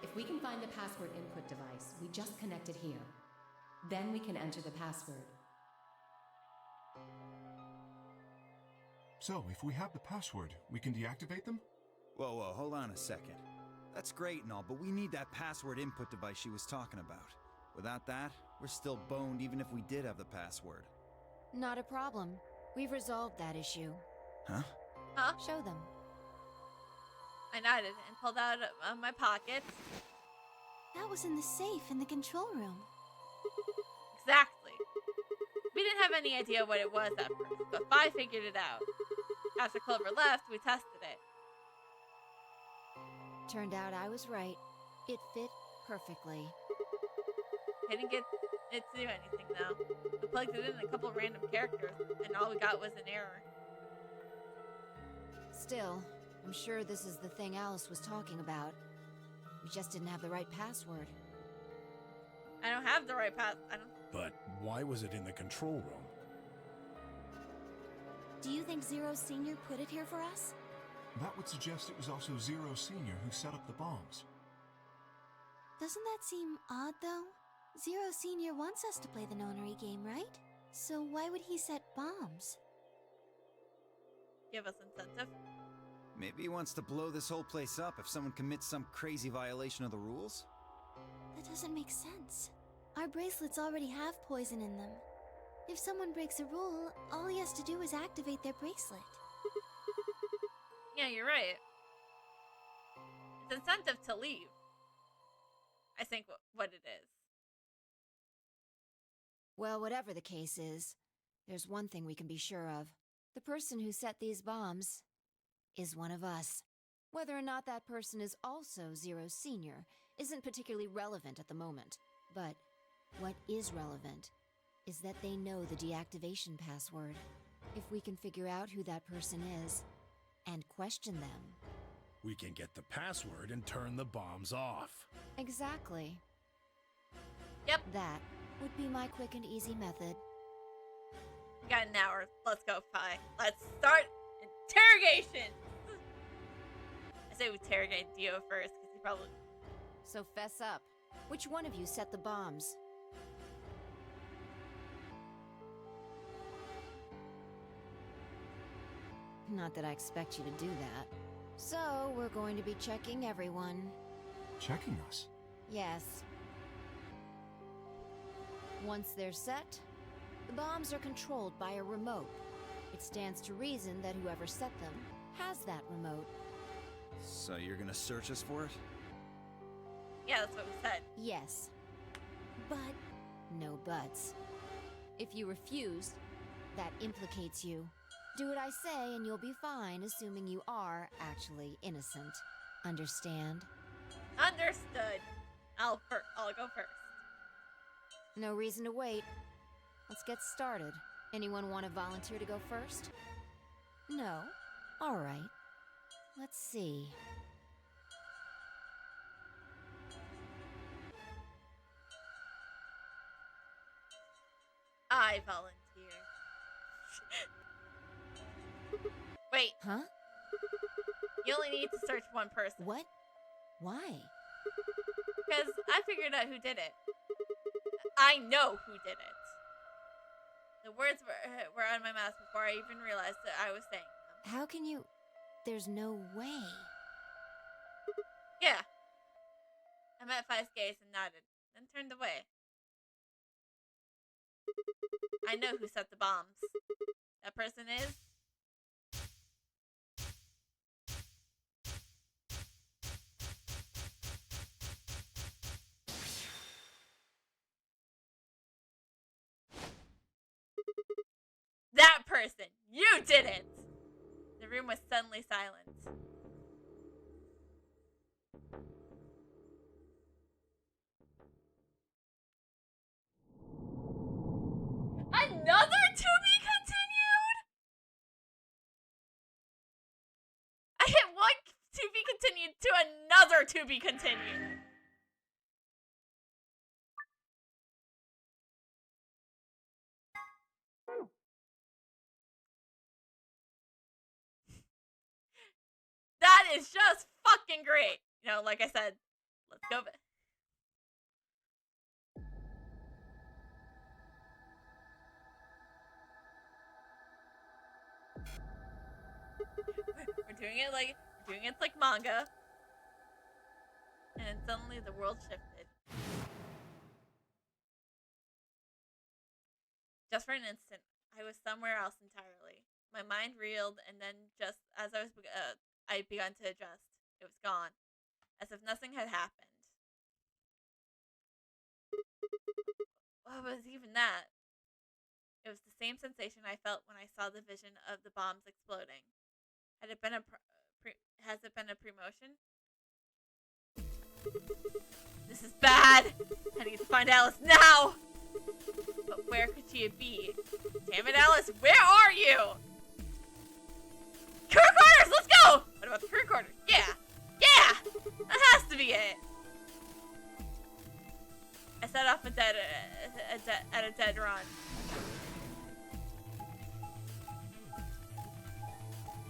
If we can find the password input device, we just connect it here. Then we can enter the password. So, if we have the password, we can deactivate them? Whoa, hold on a second. That's great and all, but we need that password input device she was talking about. Without that, we're still boned even if we did have the password. Not a problem. We've resolved that issue. Huh? Huh? Show them. I nodded and pulled out of my pocket. That was in the safe in the control room. Exactly. We didn't have any idea what it was at first, but Fi figured it out. After Clover left, we tested it. Turned out I was right. It fit perfectly. I didn't get it to do anything though. We plugged it in a couple random characters, and all we got was an error. Still, I'm sure this is the thing Alice was talking about. We just didn't have the right password. I don't have the right path. I don't. But why was it in the control room? Do you think Zero Senior put it here for us? That would suggest it was also Zero Senior who set up the bombs. Doesn't that seem odd, though? Zero Senior wants us to play the nonary game, right? So why would he set bombs? Give us incentive. Maybe he wants to blow this whole place up if someone commits some crazy violation of the rules? That doesn't make sense. Our bracelets already have poison in them. If someone breaks a rule, all he has to do is activate their bracelet. Yeah, you're right. It's incentive to leave. I think what it is. Well, whatever the case is, there's one thing we can be sure of. The person who set these bombs is one of us. Whether or not that person is also Zero Senior isn't particularly relevant at the moment. But what is relevant is that they know the deactivation password. If we can figure out who that person is and question them. We can get the password and turn the bombs off. Exactly. Yep. That would be my quick and easy method. We got an hour. Let's go, Fi. Let's start interrogation. I say we interrogate Dio first because he probably. So fess up. Which one of you set the bombs? Not that I expect you to do that. So, we're going to be checking everyone. Checking us? Yes. Once they're set, the bombs are controlled by a remote. It stands to reason that whoever set them has that remote. So you're gonna search us for it? Yeah, that's what we said. Yes. But no buts. If you refuse, that implicates you. Do what I say and you'll be fine, assuming you are actually innocent. Understand? Understood. I'll go first. No reason to wait. Let's get started. Anyone want to volunteer to go first? No? Alright. Let's see. I volunteer. Wait, Huh? you only need to search one person. What? Why? Because I figured out who did it. I know who did it. The words were on my mouth before I even realized that I was saying them. How can you... There's no way. Yeah. I met Feist gaze and nodded, then turned away. I know who set the bombs. That person is... that person! You did it! The room was suddenly silent. Another to be continued? I hit one to be continued to another to be continued. That is just fucking great. You know, like I said, let's go. We're doing it like manga. And then suddenly the world shifted. Just for an instant, I was somewhere else entirely. My mind reeled, and then just as I begun to adjust, it was gone, as if nothing had happened. What was even that? It was the same sensation I felt when I saw the vision of the bombs exploding. Has it been a promotion? This is bad! I need to find Alice now! But where could she be? Damn it, Alice, where are you? Crew quarters, let's go! What about the crew quarters? Yeah! Yeah! That has to be it! I set off at a dead run.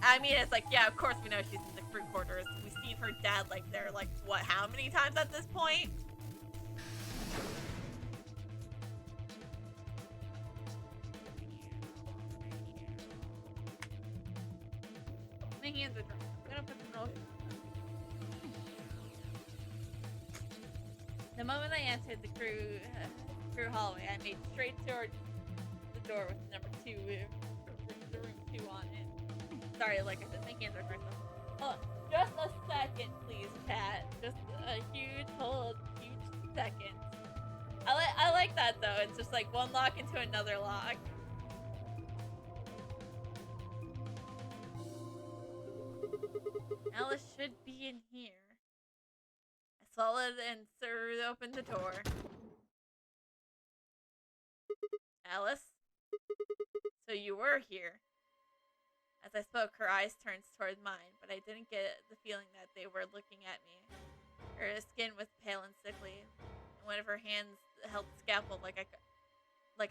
I mean, it's like, yeah, of course we know she's in the crew quarters. We've seen her dad, like, there, like, what, how many times at this point? My hands are dry. I'm gonna put them in motion. The moment I entered the crew hallway, I made straight towards the door with number 2, the room 2 on it. Sorry, like I said, my hands are dry. Hold on. Just a second, please, chat. Just a huge second. I like that, though. It's just like one lock into another lock. Alice should be in here. I swallowed and threw open the door. Alice? So you were here. As I spoke, her eyes turned toward mine, but I didn't get the feeling that they were looking at me. Her skin was pale and sickly, and one of her hands held the scalpel like I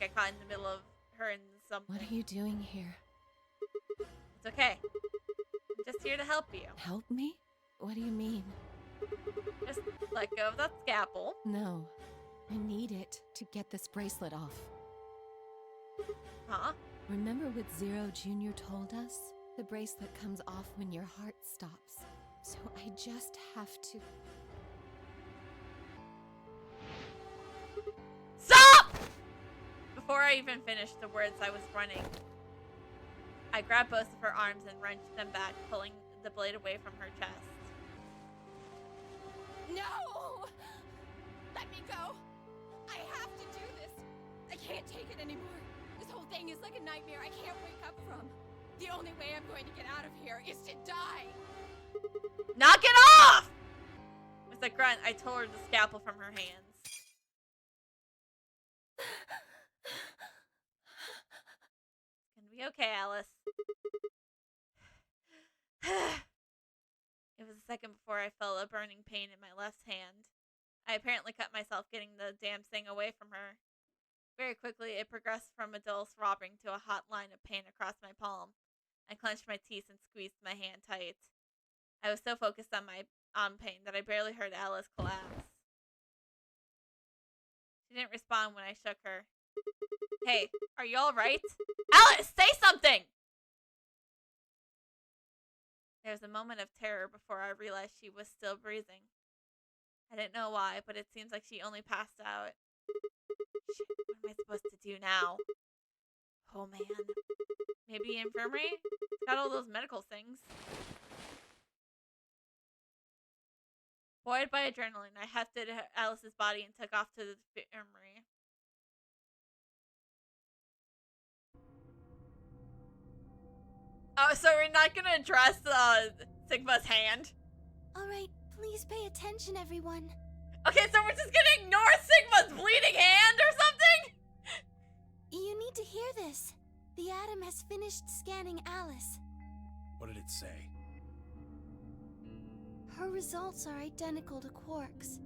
caught in the middle of her and something. What are you doing here? It's okay. I'm just here to help you. Help me? What do you mean? Just let go of that scalpel. No. I need it to get this bracelet off. Huh? Remember what Zero Jr. told us? The bracelet comes off when your heart stops. So I just have to... Stop! Before I even finished the words, I was running. I grabbed both of her arms and wrenched them back, pulling the blade away from her chest. No! Let me go! I have to do this! I can't take it anymore. This whole thing is like a nightmare I can't wake up from. The only way I'm going to get out of here is to die! Knock it off! With a grunt, I tore the scalpel from her hands. It's gonna be okay, Alice. It was a second before I felt a burning pain in my left hand. I apparently cut myself getting the damn thing away from her. Very quickly, it progressed from a dull throbbing to a hot line of pain across my palm. I clenched my teeth and squeezed my hand tight. I was so focused on my pain that I barely heard Alice collapse. She didn't respond when I shook her. Hey, are you alright? Alice, say something! There was a moment of terror before I realized she was still breathing. I didn't know why, but it seems like she only passed out. Shit, what am I supposed to do now? Oh man. Maybe infirmary? It's got all those medical things. Buoyed by adrenaline, I hefted Alice's body and took off to the infirmary. Oh, so we're not gonna address Sigma's hand? Alright, please pay attention, everyone. Okay, so we're just gonna ignore Sigma's bleeding hand or something? You need to hear this. The Atom has finished scanning Alice. What did it say? Her results are identical to Quark's.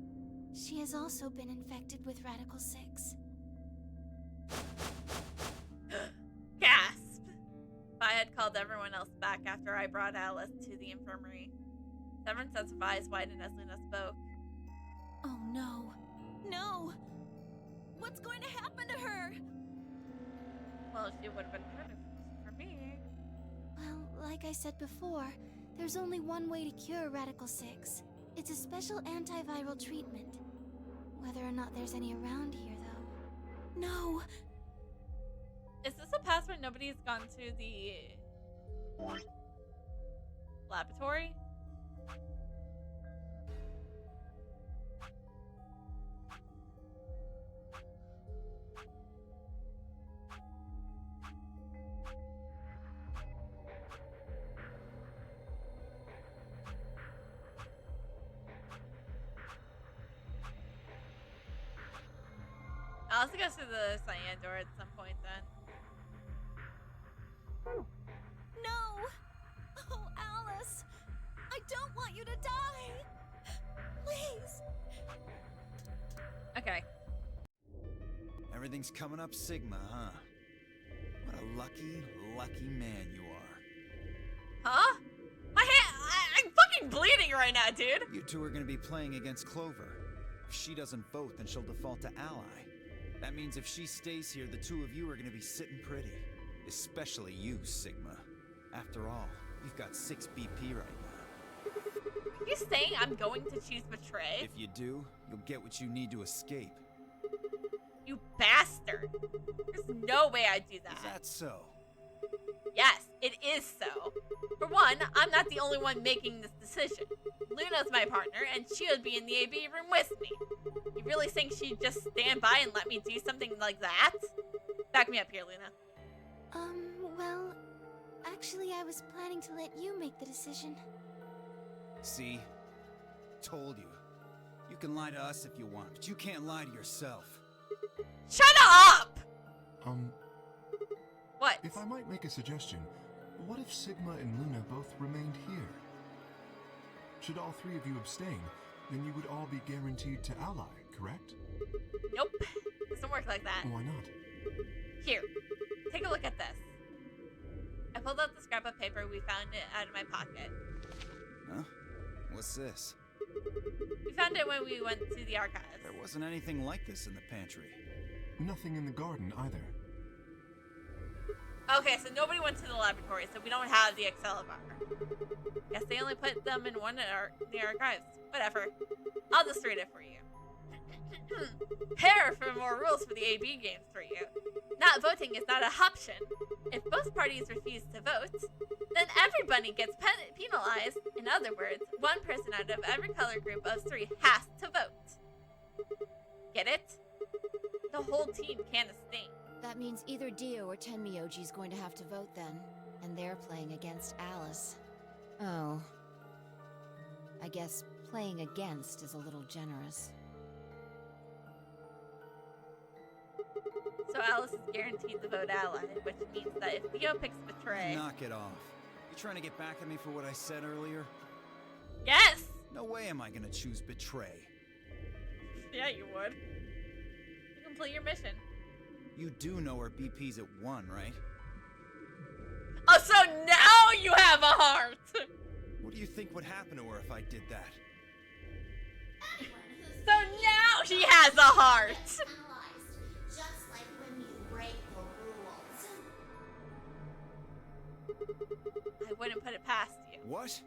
She has also been infected with Radical 6. Gasp! I had called everyone else back after I brought Alice to the infirmary. Severin sets of eyes widened as Luna spoke. Oh no. No! What's going to happen to her? Well, she would have been good if it wasn't for me. Well, like I said before, there's only one way to cure Radical 6. It's a special antiviral treatment. Whether or not there's any around here, though. No! Is this a pass where nobody's gone to the laboratory? I'll have to go through the cyan door at some point then. No! Oh, Alice! I don't want you to die! Please! Okay. Everything's coming up Sigma, huh? What a lucky, lucky man you are. Huh? My hand! I'm fucking bleeding right now, dude! You two are gonna be playing against Clover. If she doesn't vote, then she'll default to ally. That means if she stays here, the two of you are gonna be sitting pretty. Especially you, Sigma. After all, you've got 6 BP right now. Are you saying I'm going to choose betray? If you do, you'll get what you need to escape. You bastard! There's no way I'd do that. Is that so? Yes, it is so. For one, I'm not the only one making this decision. Luna's my partner, and she would be in the AB room with me. You really think she'd just stand by and let me do something like that? Back me up here, Luna. Well, actually I was planning to let you make the decision. See? Told you. You can lie to us if you want, but you can't lie to yourself. Shut up! What? If I might make a suggestion, what if Sigma and Luna both remained here? Should all 3 of you abstain, then you would all be guaranteed to ally, correct? Nope. Doesn't work like that. Why not? Here, take a look at this. I pulled out the scrap of paper we found it out of my pocket. Huh? What's this? We found it when we went to the archives. There wasn't anything like this in the pantry. Nothing in the garden either. Okay, so nobody went to the laboratory, so we don't have the Excalibur. Guess they only put them in one in the archives. Whatever. I'll just read it for you. Prepare for more rules for the AB games for you. Not voting is not an option. If both parties refuse to vote, then everybody gets penalized. In other words, one person out of every color group of 3 has to vote. Get it? The whole team can't abstain. That means either Dio or Tenmyoji's going to have to vote then. And they're playing against Alice. Oh. I guess playing against is a little generous. So Alice is guaranteed to vote ally, which means that if Dio picks Betray... Knock it off. You trying to get back at me for what I said earlier? Yes! No way am I gonna choose Betray. Yeah, you would. You complete your mission. You do know our BP's at 1, right? Oh, so now you have a heart! What do you think would happen to her if I did that? So now she has a heart! Just like when you break the rules. I wouldn't put it past you. What?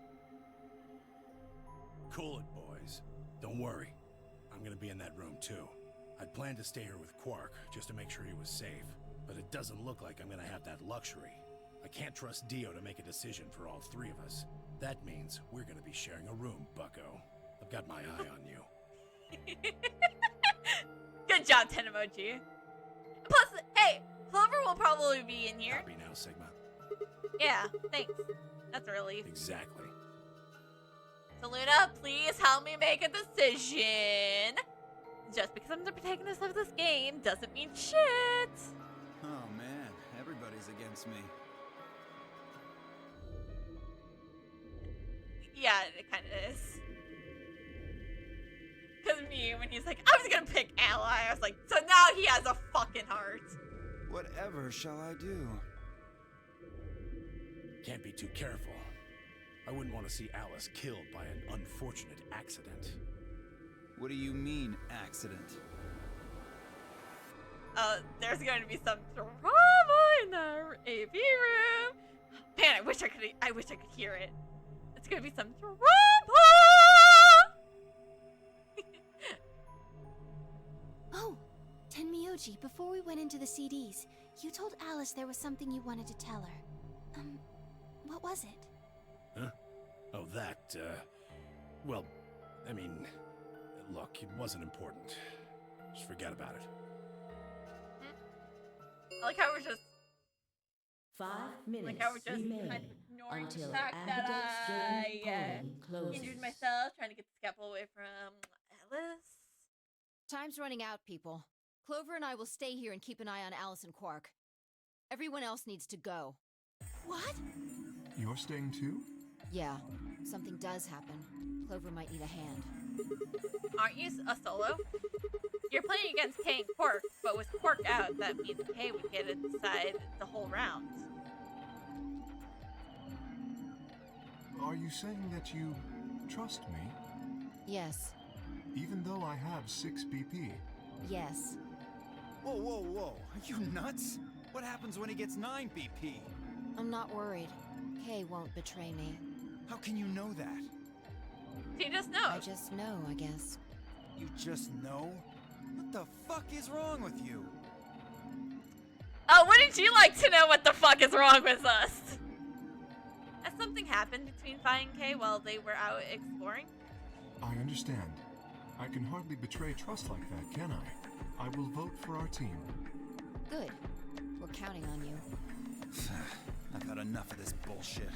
Cool it, boys. Don't worry. I'm gonna be in that room too. I'd planned to stay here with Quark just to make sure he was safe, but it doesn't look like I'm gonna have that luxury. I can't trust Dio to make a decision for all 3 of us. That means we're gonna be sharing a room, bucko. I've got my eye on you. Good job, Tenmoji. Plus, hey, Clover will probably be in here. Copy now, Sigma. Yeah, thanks. That's a relief. Exactly. So Luna, please help me make a decision. Just because I'm the protagonist of this game doesn't mean shit. Oh man, everybody's against me. Yeah, it kind of is. Because me, when he's like, I was gonna pick ally, I was like, so now he has a fucking heart. Whatever shall I do? Can't be too careful. I wouldn't want to see Alice killed by an unfortunate accident. What do you mean, accident? There's going to be some drama in the AV room. Man, I wish I could hear it. It's gonna be some drama. Oh, Tenmyoji, before we went into the CDs, you told Alice there was something you wanted to tell her. What was it? Huh? Oh, that, well, I mean, look, it wasn't important. Just forget about it. I like how we're just 5 minutes like how we're just remain kind of ignoring until the fact that Ambidex game I polling closes. injured myself trying to get the scalpel away from Alice. Time's running out, people. Clover and I will stay here and keep an eye on Alice and Quark. Everyone else needs to go. What? You're staying too? Yeah, something does happen. Clover might need a hand. Aren't you a solo? You're playing against Kay and Quark, but with Quark out, that means Kay would get to decide the whole round. Are you saying that you trust me? Yes, Even though I have 6 BP? yes. Whoa, whoa, whoa. Are you nuts? What happens when he gets 9 BP? I'm not worried. Kay won't betray me. How can you know that? She just I knows. just know, I guess. You just know? What the fuck is wrong with you? Oh, wouldn't you like to know what the fuck is wrong with us? Has something happened between Fi and Kay while they were out exploring? I understand. I can hardly betray trust like that, can I? I will vote for our team. Good. We're counting on you. I've had enough of this bullshit.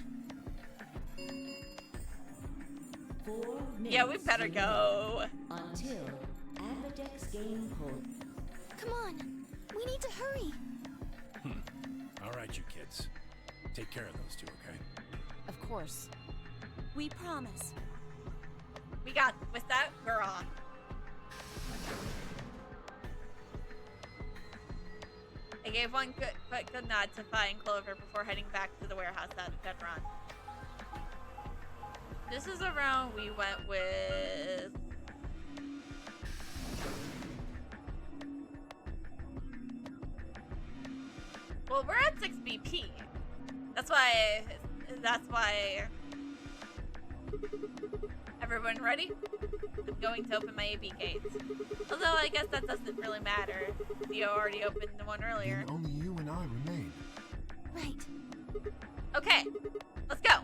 4 minutes Yeah, we better remain go. until Ambidex game poll. Come on, we need to hurry. All right, you kids. Take care of those 2, okay? Of course. We promise. We got with that, we're on. I gave one good nod to Fi and Clover before heading back to the warehouse at Fedron. This is a round we went with. Well, we're at 6 BP. That's why. Everyone ready? I'm going to open my AP gates. Although I guess that doesn't really matter. Theo already opened the one earlier. Then only you and I remain. Right. Okay, let's go.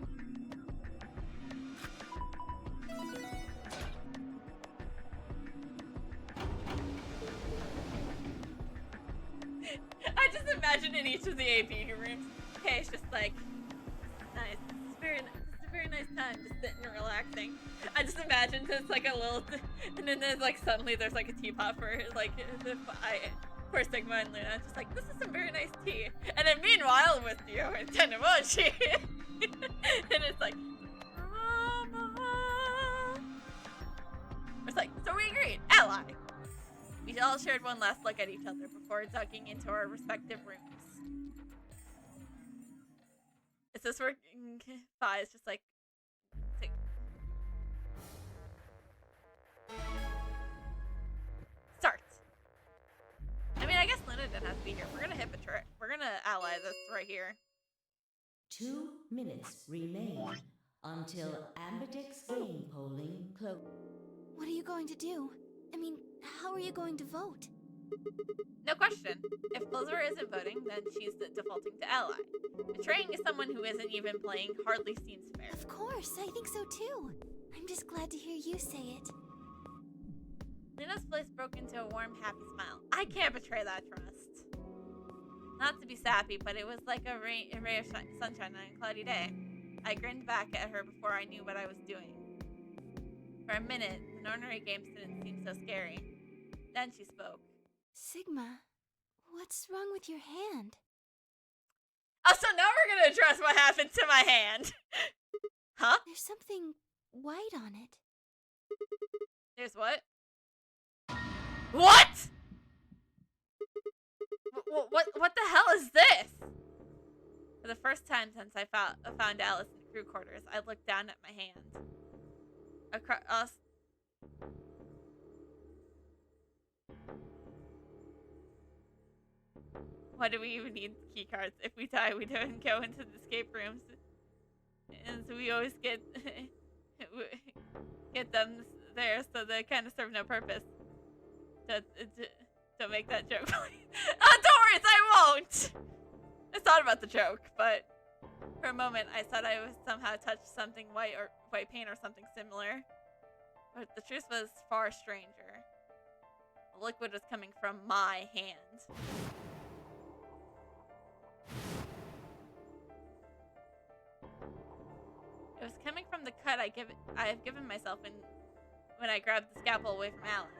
I just imagine in each of the AP rooms, okay, it's just like, nice. It's a very nice time just sitting and relaxing. I just imagine it's like a little, and then there's like suddenly there's like a teapot for like for Sigma and Luna. Just like, this is some very nice tea. And then meanwhile with Dio and Tennomochi, and it's like, it's like, so we agreed, ally. We all shared one last look at each other before ducking into our respective rooms. Is this working? Fi is just like, start. I mean, I guess Luna didn't have to be here. We're gonna we're gonna ally this right here. 2 minutes remain until Ambidex game polling closes. What are you going to do? I mean, how are you going to vote? No question. If Blizzard isn't voting, then she's defaulting to ally. Betraying someone who isn't even playing hardly seems fair. Of course, I think so too. I'm just glad to hear you say it. Luna's voice broke into a warm, happy smile. I can't betray that trust. Not to be sappy, but it was like a ray of sunshine on a cloudy day. I grinned back at her before I knew what I was doing. For a minute, the Nornery games didn't seem so scary. Then she spoke. Sigma, what's wrong with your hand? Oh, so now we're gonna address what happened to my hand. Huh? There's something white on it. There's what? What? What the hell is this? For the first time since I found Alice in the crew quarters, I looked down at my hand. Across. Why do we even need key cards? If we die, we don't go into the escape rooms, and so we always get them there, so they kind of serve no purpose. Don't make that joke. Don't worry, I won't. I thought about the joke, but for a moment I thought I was somehow touched something white paint or something similar. But the truth was far stranger. The liquid was coming from my hand. It was coming from the cut I have given myself when I grabbed the scalpel away from Alice.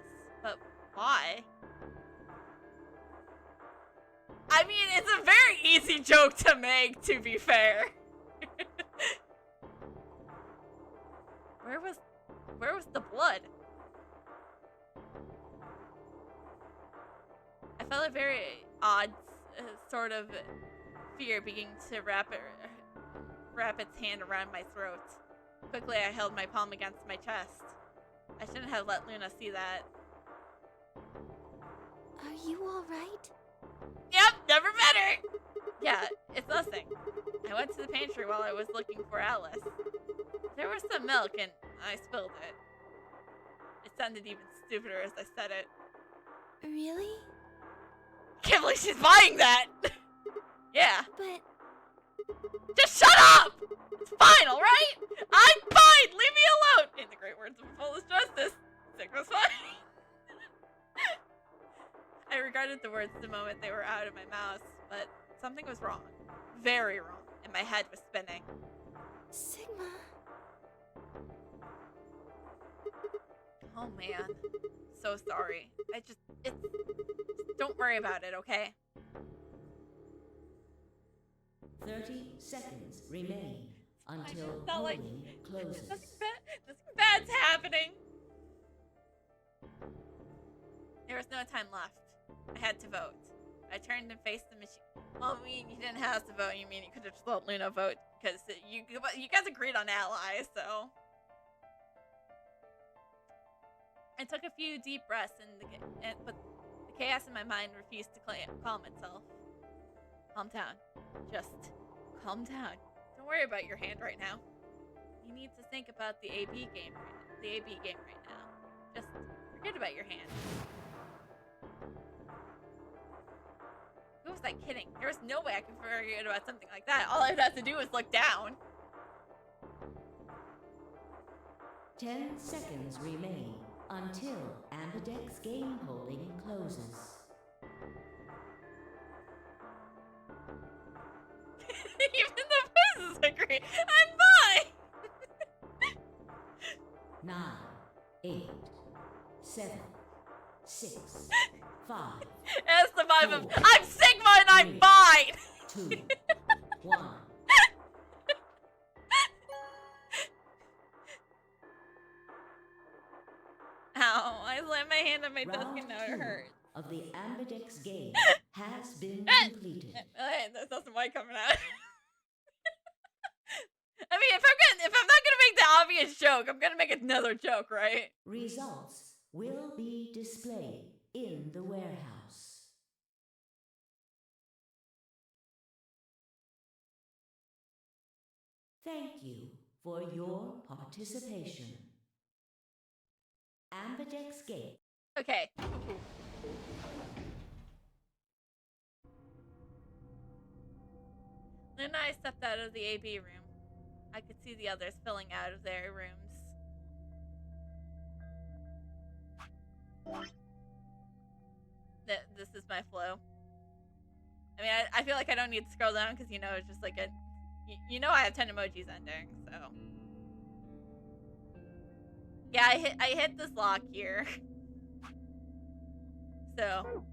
But why? I mean, it's a very easy joke to make, to be fair. Where was the blood? I felt a very odd sort of fear beginning to wrap its hand around my throat. Quickly, I held my palm against my chest. I shouldn't have let Luna see that. Are you alright? Yep, never better! Yeah, it's nothing. I went to the pantry while I was looking for Alice. There was some milk and I spilled it. It sounded even stupider as I said it. Really? Can't believe she's buying that! Yeah. But... Just shut up! It's fine, alright? I'm fine! Leave me alone! In the great words of fullest justice, Sigma's fine. I regretted the words the moment they were out of my mouth, but something was wrong. Very wrong. And my head was spinning. Sigma... Oh man. So sorry. Just don't worry about it, okay? 30 seconds remain until It's not like polling closes. nothing bad's happening. There was no time left. I had to vote. I turned and faced the machine. Well, I mean, you didn't have to vote. You mean you could have just let Luna vote because you guys agreed on allies, so. I took a few deep breaths, but the chaos in my mind refused to calm itself. Calm down. Just calm down. Don't worry about your hand right now. You need to think about the AB game right now. Just forget about your hand. Who was I kidding? There was no way I could forget about something like that. All I'd have to do was look down. 10 seconds remain until Ambidex game holding closes. Even the voices are great. I'm fine. 9, 8, 7, 6, 5. That's the vibe of 4, I'm Sigma and I'm 3, fine. 2, 1. Ow, I slammed my hand on my desk Round and now it 2 hurts. of the Ambidex game has been completed. That's not some white coming out. I mean, if I'm not gonna make the obvious joke, I'm gonna make another joke, right? Results will be displayed in the warehouse. Thank you for your participation. Ambidex Gate. Okay. Then I stepped out of the AB room. I could see the others filling out of their rooms. This is my flow. I mean, I feel like I don't need to scroll down because, you know, it's just like a... You know I have 10 emojis ending, so... Yeah, I hit this lock here. So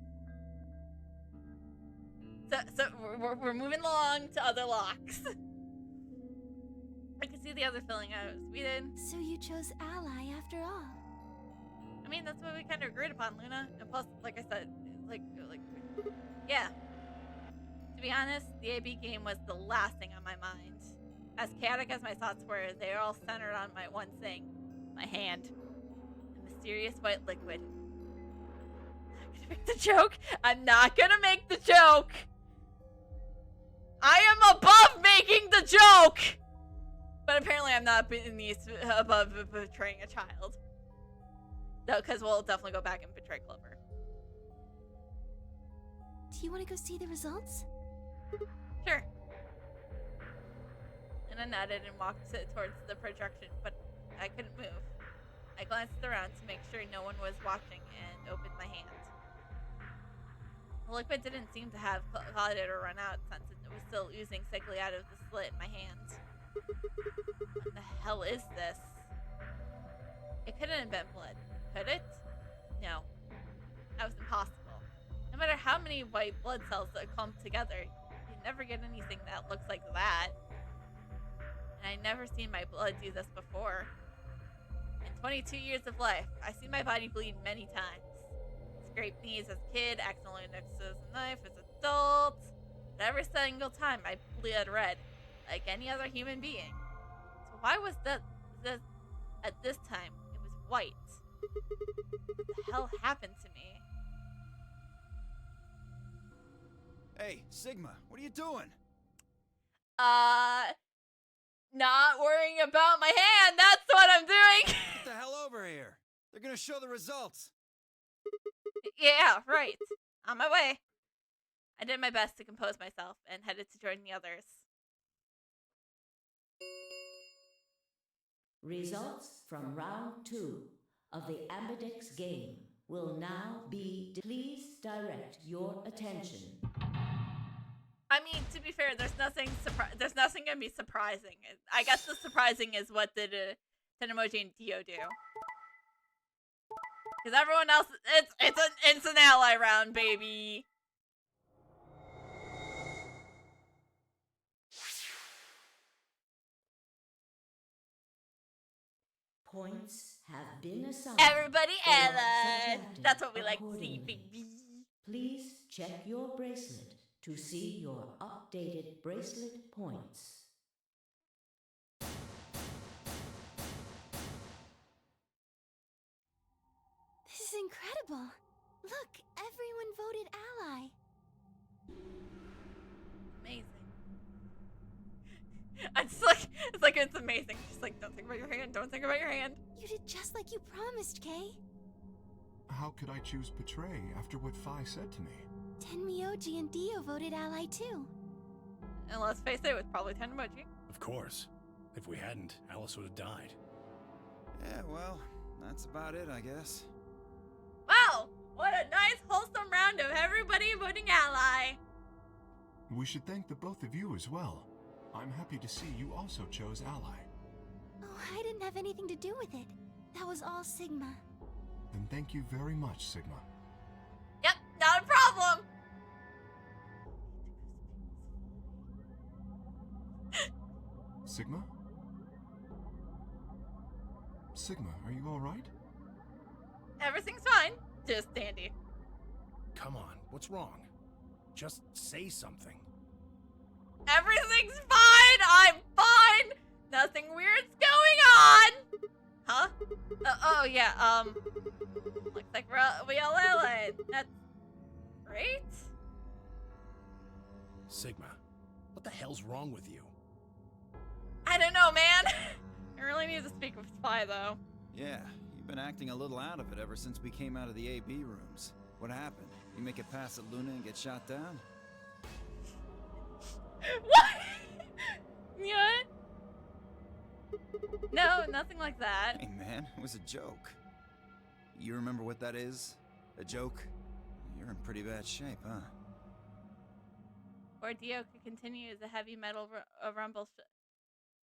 we're moving along to other locks. I can see the other filling out. Sweden. So you chose Ally after all. I mean, that's what we kind of agreed upon, Luna. And plus, like I said, like, yeah. To be honest, the AB game was the last thing on my mind. As chaotic as my thoughts were, they are all centered on my one thing. My hand. The mysterious white liquid. I'm gonna make the joke. I'm not gonna make the joke. I am above making the joke. But apparently I'm not above betraying a child. Though, because we'll definitely go back and betray Clover. Do you want to go see the results? Sure. And I nodded and walked towards the projection, but I couldn't move. I glanced around to make sure no one was watching and opened my hand. The liquid didn't seem to have clouded or run out since it was still oozing sickly out of the slit in my hand. What the hell is this? It couldn't have been blood, could it? No. That was impossible. No matter how many white blood cells that clump together, you'd never get anything that looks like that. And I'd never seen my blood do this before. In 22 years of life, I've seen my body bleed many times. Scraped knees as a kid, accidentally next to a knife as an adult. But every single time I bled red, like any other human being. So why was that at this time it was white? What the hell happened to me? Hey, Sigma, what are you doing? Not worrying about my hand, that's what I'm doing! Get the hell over here. They're gonna show the results. Yeah, right. On my way. I did my best to compose myself and headed to join the others. Results from round 2 of the Ambidex game will now be... Please direct your attention. I mean, to be fair, there's nothing gonna be surprising. I guess the surprising is what did Tenemoji and Dio do. Because everyone else, it's an ally round, baby. Points have been assigned. Everybody or allies. subtracted That's what we like to see, accordingly. baby. Please check your bracelet to see your updated bracelet points. This is incredible. Look, everyone voted Ally. amazing. Just like, don't think about your hand. Don't think about your hand. You did just like you promised, Kay. How could I choose Betray after what Phi said to me? Tenmyoji and Dio voted ally too. And let's face it, it was probably Tenmoji. Of course. If we hadn't, Alice would have died. Yeah, well, that's about it, I guess. Wow! What a nice, wholesome round of everybody voting ally. We should thank the both of you as well. I'm happy to see you also chose ally. Oh, I didn't have anything to do with it. That was all Sigma. Then thank you very much, Sigma. Yep, not a problem. Sigma? Sigma, are you alright? Everything's fine. Just dandy. Come on, what's wrong? Just say something. Everything's fine. I'm fine. Nothing weird's going on. Huh? Oh yeah. Looks like we all allied. That's great. Sigma, what the hell's wrong with you? I don't know, man. I really need to speak with Spy though. Yeah, you've been acting a little out of it ever since we came out of the AB rooms. What happened? You make it past at Luna and get shot down? What? What? No, nothing like that. Hey man, it was a joke. You remember what that is? A joke? You're in pretty bad shape, huh? Or Dio could continue as a heavy metal rumble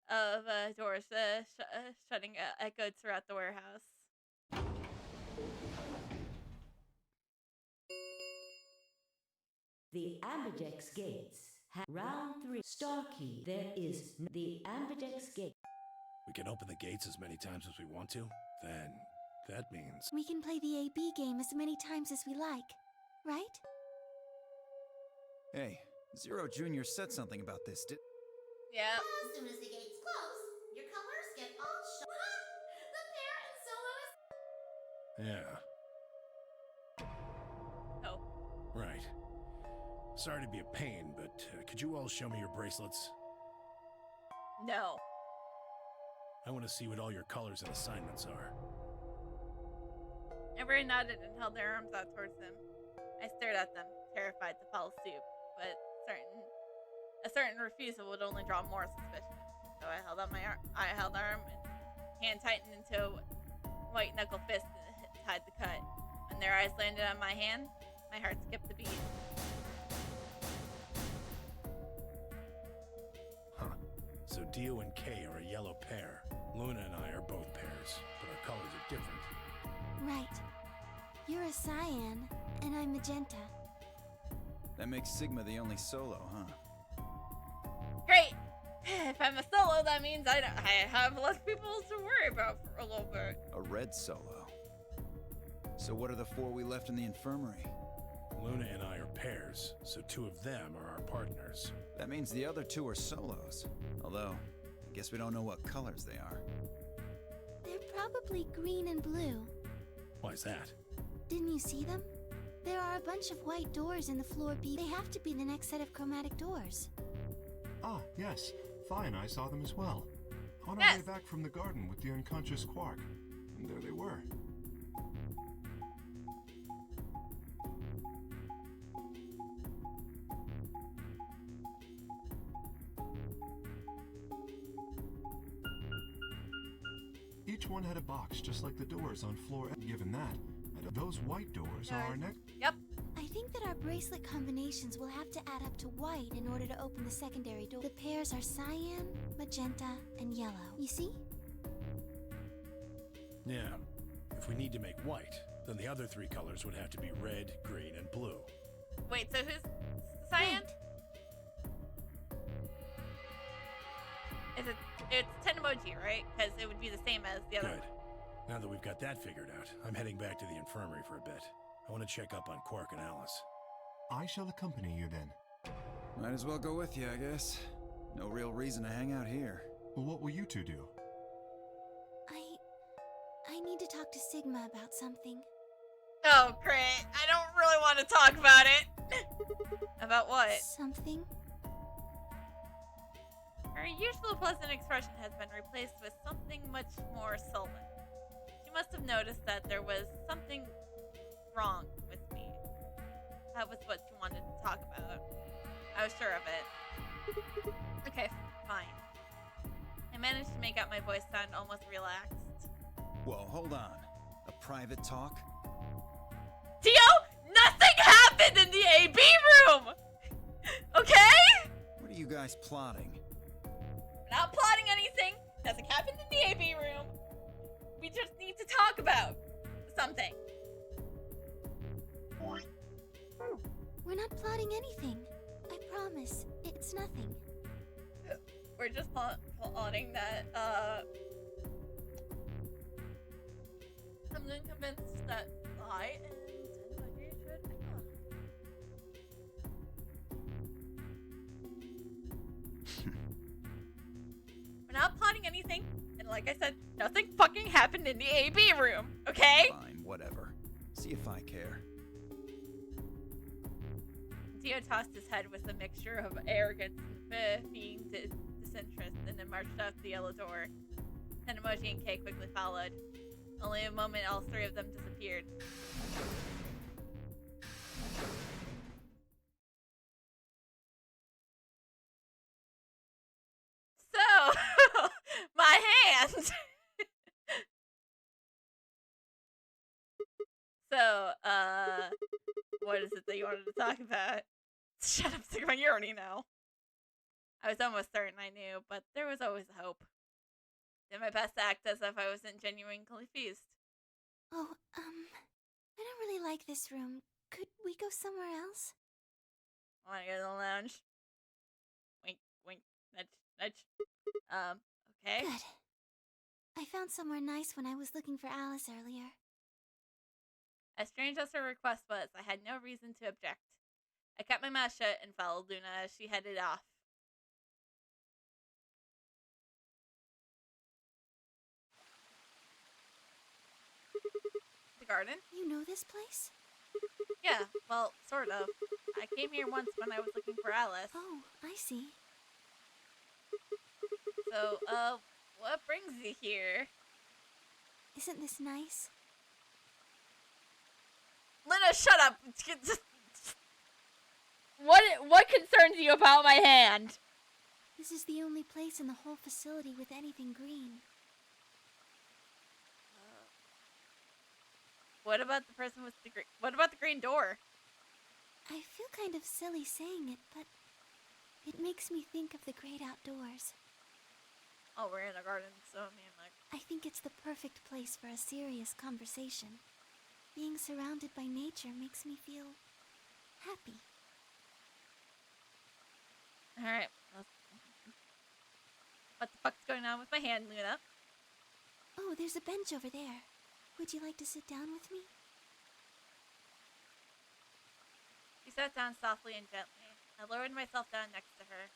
of doors shutting echoed throughout the warehouse. The Ambidex gates have round 3 star key. There is the Ambidex gate. We can open the gates as many times as we want to? Then, that means... We can play the AB game as many times as we like, right? Hey, Zero Jr. said something about this, Yeah. As soon as the gates close, your colors get all shut. The pair and Solo is... Oh. Right. Sorry to be a pain, but could you all show me your bracelets? No. I want to see what all your colors and assignments are. Everyone nodded and held their arms out towards him. I stared at them, terrified to follow suit, but a certain refusal would only draw more suspicion. So I held out my arm. I held arm and hand tightened into a white knuckle fist and tied the cut. When their eyes landed on my hand, my heart skipped a beat. Huh. So Dio and Kay are a yellow pair. Luna and I are both pairs, but our colors are different. Right. You're a cyan, and I'm magenta. That makes Sigma the only Solo, huh? Great! If I'm a solo, that means I have less people to worry about for a little bit. A red Solo. So what are the 4 we left in the infirmary? Luna and I are pairs, so 2 of them are our partners. That means the other 2 are Solos. Although, I guess we don't know what colors they are. They're probably green and blue. Why's that? Didn't you see them? There are a bunch of white doors in the floor B. They have to be the next set of chromatic doors. Ah, yes. Phi and I saw them as well. On our Yes. way back from the garden with the unconscious Quark. And there they were. Each one had a box just like the doors on floor A. Given that, those white doors are our next... Yep. I think that our bracelet combinations will have to add up to white in order to open the secondary door. The pairs are cyan, magenta, and yellow. You see? Yeah. If we need to make white, then the other 3 colors would have to be red, green, and blue. Wait, so who's cyan? Right. It's Tenmoji, right? Because it would be the same as the other Good. one. Now that we've got that figured out, I'm heading back to the infirmary for a bit. I want to check up on Quark and Alice. I shall accompany you then. Might as well go with you, I guess. No real reason to hang out here. Well, what will you 2 do? I need to talk to Sigma about something. Oh, great. I don't really want to talk about it. About what? Something? Her usual pleasant expression has been replaced with something much more sullen. She must have noticed that there was something wrong with me. That was what she wanted to talk about. I was sure of it. Okay, fine. I managed to make out my voice sound almost relaxed. Whoa, hold on. A private talk? Dio, nothing happened in the AB room! Okay? What are you guys plotting? We're not plotting anything. Nothing happened in the AB room. We just need to talk about something. We're not plotting anything. I promise. It's nothing. We're just plotting that, I'm convinced that I and anybody should We're not plotting anything, and like I said, nothing fucking happened in the AB room, okay? Fine, whatever. See if I care. Dio tossed his head with a mixture of arrogance and being disinterested and then marched out the yellow door. Then Emoji and Kay quickly followed. Only a moment, all three of them disappeared. So, my hand! So, what is it that you wanted to talk about? Shut up, Sigma, you already know. I was almost certain I knew, but there was always hope. Did my best to act as if I wasn't genuinely confused. Oh, I don't really like this room. Could we go somewhere else? Wanna go to the lounge? Wink, wink, nudge, nudge. Okay. Good. I found somewhere nice when I was looking for Alice earlier. As strange as her request was, I had no reason to object. I kept my mouth shut and followed Luna as she headed off. The garden? You know this place? Yeah, well, sort of. I came here once when I was looking for Alice. Oh, I see. So, what brings you here? Isn't this nice? Luna, shut up! What concerns you about my hand? This is the only place in the whole facility with anything green. What about the person with the green? What about the green door? I feel kind of silly saying it, but it makes me think of the great outdoors. Oh, we're in a garden, so I mean, like. I think it's the perfect place for a serious conversation. Being surrounded by nature makes me feel happy. Alright. What the fuck's going on with my hand, Luna? Oh, there's a bench over there. Would you like to sit down with me? She sat down softly and gently. I lowered myself down next to her.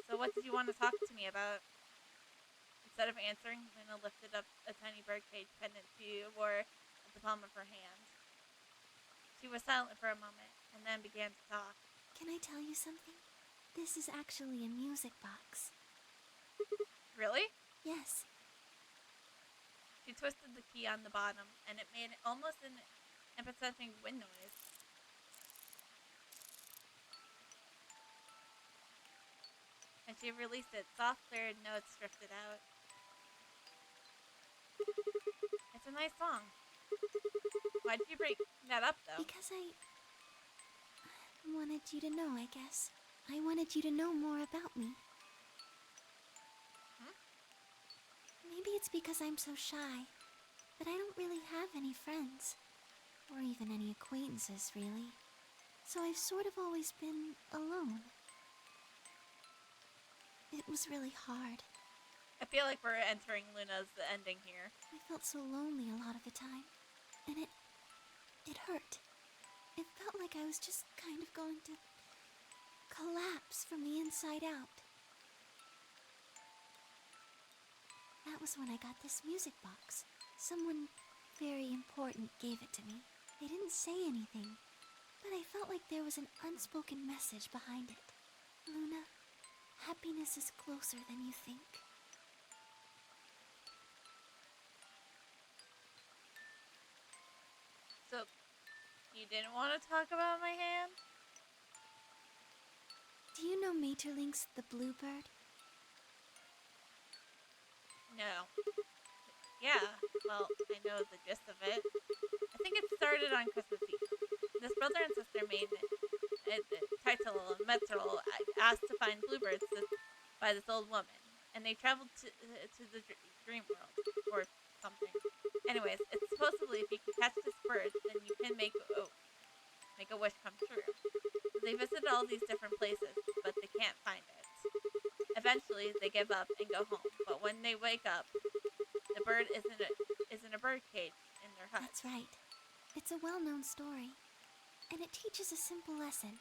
So what did you want to talk to me about? Instead of answering, Luna lifted up a tiny birdcage pendant she wore at the palm of her hand. She was silent for a moment, and then began to talk. Can I tell you something? This is actually a music box. Really? Yes. She twisted the key on the bottom, and it made almost an empathetic wind noise. And she released it. Soft, clear notes drifted out. It's a nice song. Why did you break that up, though? Because I wanted you to know, I guess. I wanted you to know more about me. Maybe it's because I'm so shy, but I don't really have any friends. Or even any acquaintances, really. So I've sort of always been alone. It was really hard. I feel like we're entering Luna's ending here. I felt so lonely a lot of the time. And it hurt. It felt like I was just kind of going to collapse from the inside out. That was when I got this music box. Someone very important gave it to me. They didn't say anything, but I felt like there was an unspoken message behind it. Luna, Happiness is closer than you think. So, you didn't want to talk about my hand? Do you know Maeterlinck's The Bluebird? No. Yeah, well, I know the gist of it. I think it started on Christmas Eve. This brother and sister made Titel and Metzel asked to find bluebirds by this old woman, and they traveled to the dream world, or something. Anyways, it's supposedly if you can catch this bird, then you can make a wish come true. So they visited all these different places, but they can't find it. Eventually, they give up and go home, but when they wake up, the bird is in a bird cage in their hut. That's right. It's a well-known story, and it teaches a simple lesson.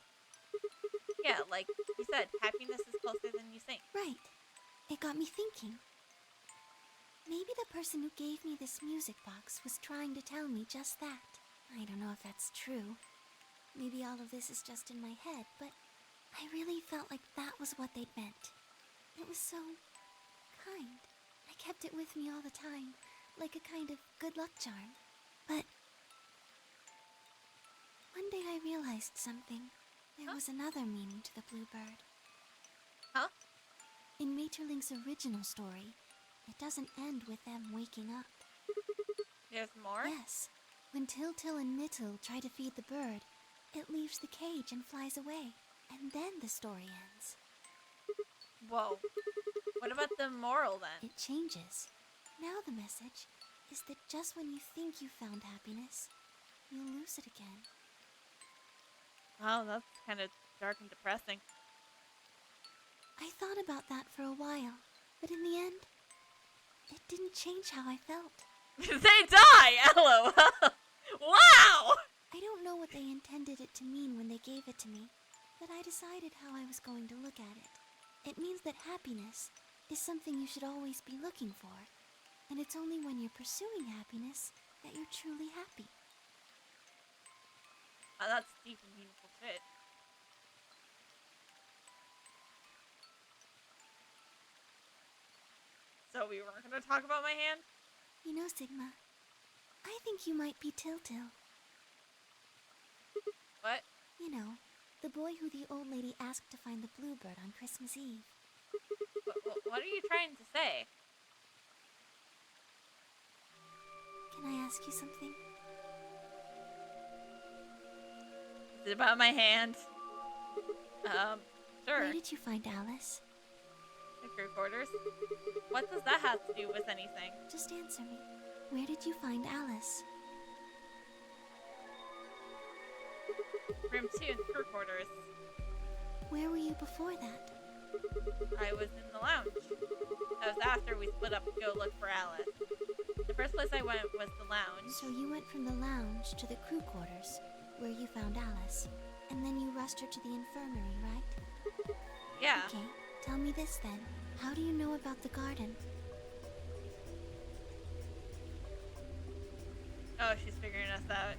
Yeah, like you said, happiness is closer than you think. Right. It got me thinking. Maybe the person who gave me this music box was trying to tell me just that. I don't know if that's true. Maybe all of this is just in my head, but I really felt like that was what they'd meant. It was so kind. I kept it with me all the time, like a kind of good luck charm. But one day I realized something. There was another meaning to the bluebird. Huh? In Maeterlinck's original story, it doesn't end with them waking up. There's more? Yes. When Tiltil and Nittil try to feed the bird, it leaves the cage and flies away. And then the story ends. Whoa. What about the moral then? It changes. Now the message is that just when you think you found happiness, you'll lose it again. Wow, that's kind of dark and depressing. I thought about that for a while, but in the end, it didn't change how I felt. They die! LOL! Wow! I don't know what they intended it to mean when they gave it to me, but I decided how I was going to look at it. It means that happiness is something you should always be looking for, and it's only when you're pursuing happiness that you're truly happy. Oh, that's deep and meaningful shit. So we weren't going to talk about my hand? You know, Sigma, I think you might be Tiltil. What? You know, the boy who the old lady asked to find the bluebird on Christmas Eve. What are you trying to say? Can I ask you something? Is it about my hand? Sure. Where did you find Alice? The crew quarters? What does that have to do with anything? Just answer me. Where did you find Alice? Room 2 in the crew quarters. Where were you before that? I was in the lounge. That was after we split up to go look for Alice. The first place I went was the lounge. So you went from the lounge to the crew quarters, where you found Alice, and then you rushed her to the infirmary, right? Yeah. Okay, tell me this then. How do you know about the garden? Oh, she's figuring us out.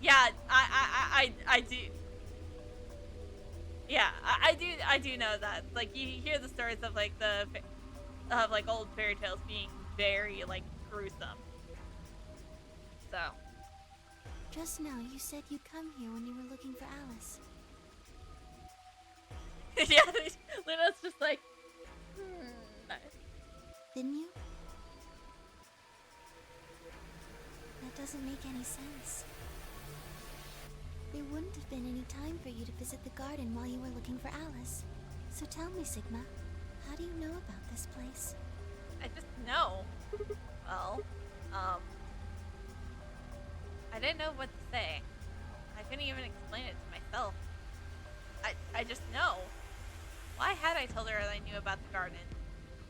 Yeah, I do. Yeah, I do know that. Like, you hear the stories of like old fairy tales being very like gruesome. So. Just now you said you'd come here when you were looking for Alice. Yeah, Luna's just like, Didn't you? That doesn't make any sense. There wouldn't have been any time for you to visit the garden while you were looking for Alice. So tell me, Sigma, how do you know about this place? I just know. Well, I didn't know what to say. I couldn't even explain it to myself. I just know. Why had I told her I knew about the garden?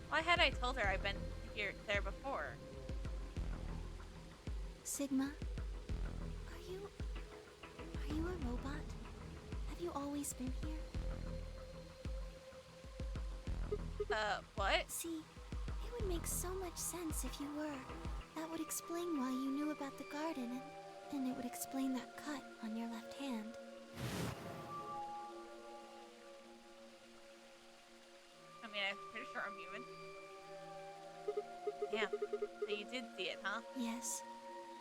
Why had I told her I'd been there before? Sigma, are you a robot? Have you always been here? What? See, it would make so much sense if you were. That would explain why you knew about the garden, and it would explain that cut on your left hand. Damn. So you did see it, huh? Yes.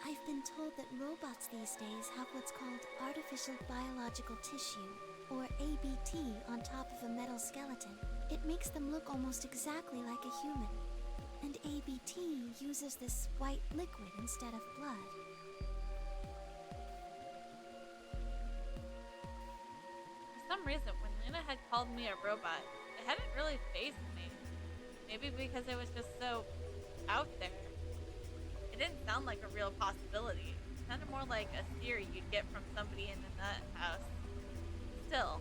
I've been told that robots these days have what's called artificial biological tissue, or ABT, on top of a metal skeleton. It makes them look almost exactly like a human. And ABT uses this white liquid instead of blood. For some reason, when Luna had called me a robot, it hadn't really fazed me. Maybe because it was just so out there. It didn't sound like a real possibility. It sounded more like a theory you'd get from somebody in the nut house. Still,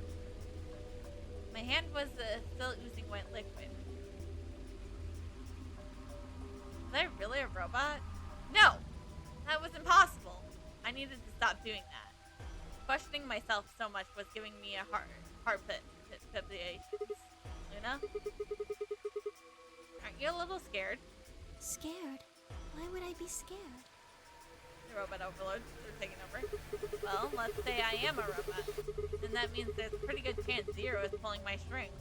my hand was still oozing white liquid. Was I really a robot? No! That was impossible. I needed to stop doing that. Questioning myself so much was giving me a heart palpitations. Luna? Aren't you a little scared? Scared? Why would I be scared? The robot overlords are taking over. Well, let's say I am a robot. Then that means there's a pretty good chance Zero is pulling my strings.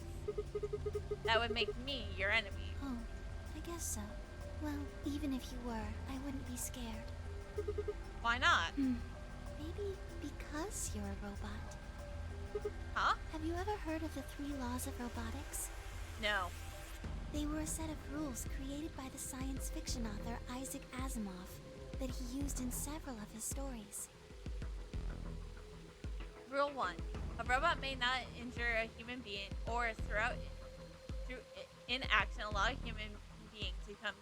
That would make me your enemy. Oh, I guess so. Well, even if you were, I wouldn't be scared. Why not? Maybe because you're a robot. Huh? Have you ever heard of the 3 laws of robotics? No. They were a set of rules created by the science fiction author Isaac Asimov that he used in several of his stories. Rule 1. A robot may not injure a human being or through inaction allow a human being to come.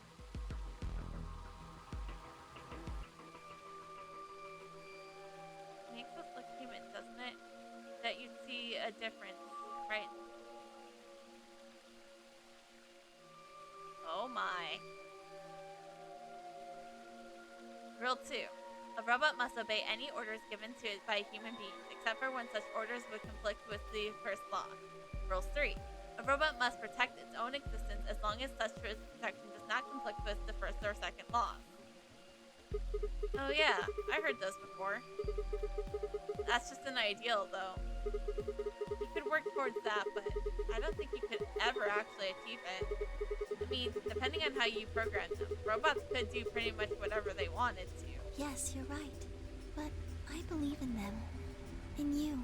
Makes us look human, doesn't it? That you'd see a difference, right? Oh my. Rule 2. A robot must obey any orders given to it by a human being, except for when such orders would conflict with the first law. Rule 3. A robot must protect its own existence as long as such protection does not conflict with the first or second laws. Oh yeah, I heard those before. That's just an ideal, though. You could work towards that, but I don't think you could ever actually achieve it. I mean, depending on how you program them, robots could do pretty much whatever they wanted to. Yes, you're right. But I believe in them. In you.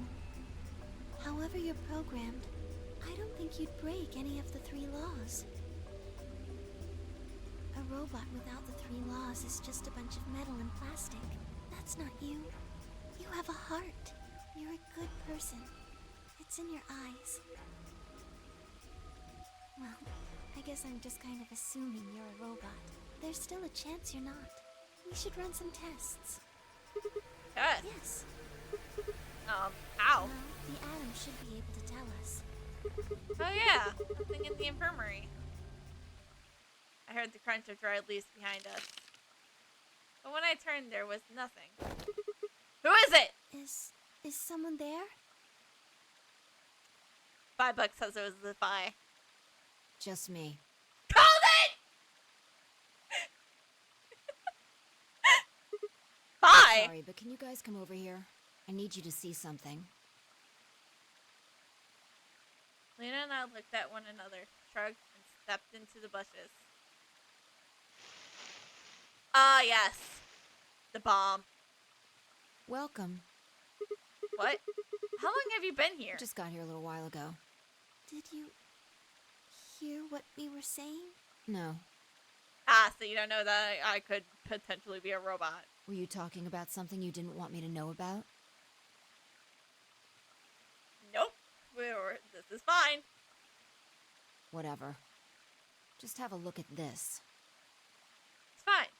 However you're programmed, I don't think you'd break any of the 3 laws. A robot without the 3 laws is just a bunch of metal and plastic. That's not you. You have a heart. You're a good person. It's in your eyes. Well, I guess I'm just kind of assuming you're a robot. There's still a chance you're not. We should run some tests. Tests? Yes. How? Well, the Atom should be able to tell us. Oh yeah, something in the infirmary. I heard the crunch of dried leaves behind us. But when I turned, there was nothing. Who is it? Is someone there? $5 says it was the Phi. Just me. Called it! Phi! Sorry, but can you guys come over here? I need you to see something. Lena and I looked at one another, shrugged, and stepped into the bushes. Ah, yes. The bomb. Welcome. What? How long have you been here? Just got here a little while ago. Did you hear what we were saying? No. Ah, so you don't know that I could potentially be a robot. Were you talking about something you didn't want me to know about? Nope. This is fine. Whatever. Just have a look at this. It's fine.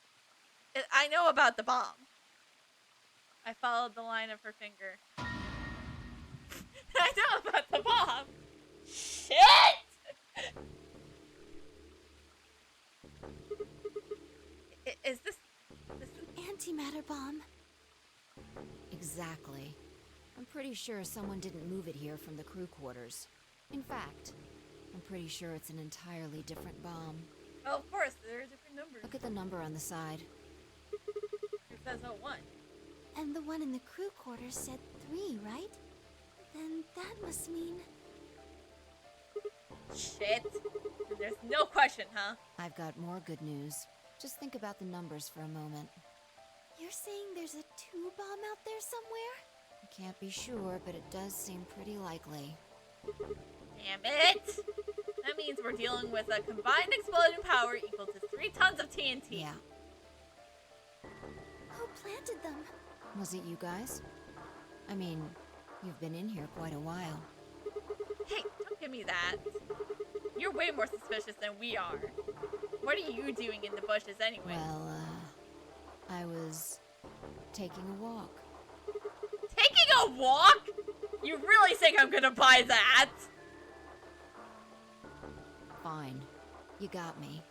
I know about the bomb. I followed the line of her finger. I know about the bomb. Shit! Is this Antimatter bomb. Exactly. I'm pretty sure someone didn't move it here from the crew quarters. In fact, I'm pretty sure it's an entirely different bomb. Oh, of course, there are different numbers. Look at the number on the side. It says 01. And the one in the crew quarters said 3, right? Then that must mean... Shit. There's no question suspicion, huh? I've got more good news. Just think about the numbers for a moment. You're saying there's a 2-bomb out there somewhere? I can't be sure, but it does seem pretty likely. Damn it! That means we're dealing with a combined explosion power equal to 3 tons of TNT. Yeah. Who planted them? Was it you guys? I mean, you've been in here quite a while. Hey, don't give me that. You're way more suspicious than we are. What are you doing in the bushes anyway? Well, I was taking a walk. Taking a walk? You really think I'm gonna buy that? Fine. You got me.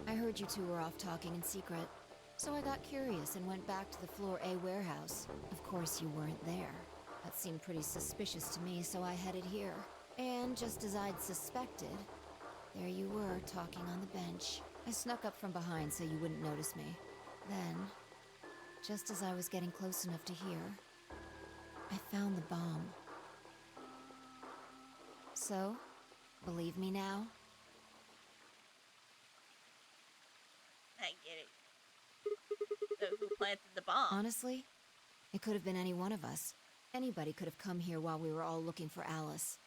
I heard you two were off talking in secret. So I got curious and went back to the Floor A warehouse. Of course you weren't there. That seemed pretty suspicious to me, so I headed here. And just as I'd suspected, there you were, talking on the bench. I snuck up from behind so you wouldn't notice me. Then, just as I was getting close enough to hear, I found the bomb. So, believe me now? I get it. So who planted the bomb? Honestly, it could have been any one of us. Anybody could have come here while we were all looking for Alice.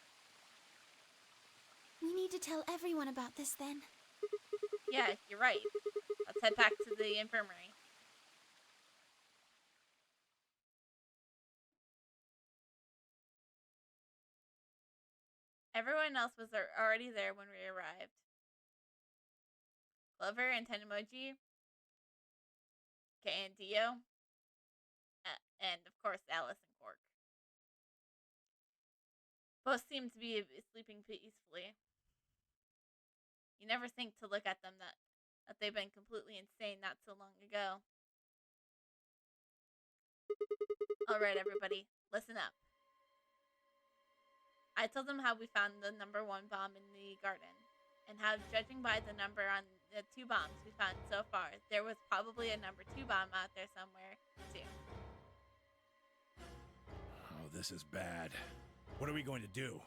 We need to tell everyone about this then. Yeah, you're right. Let's head back to the infirmary. Everyone else was already there when we arrived. Clover and Tenemoji. Okay, and Dio. And of course, Alice and Quark. Both seem to be sleeping peacefully. You never think to look at them that they've been completely insane not so long ago. Alright, everybody, listen up. I told them how we found the number 1 bomb in the garden, and how, judging by the number on the 2 bombs we found so far, there was probably a number 2 bomb out there somewhere, too. Oh, this is bad. What are we going to do?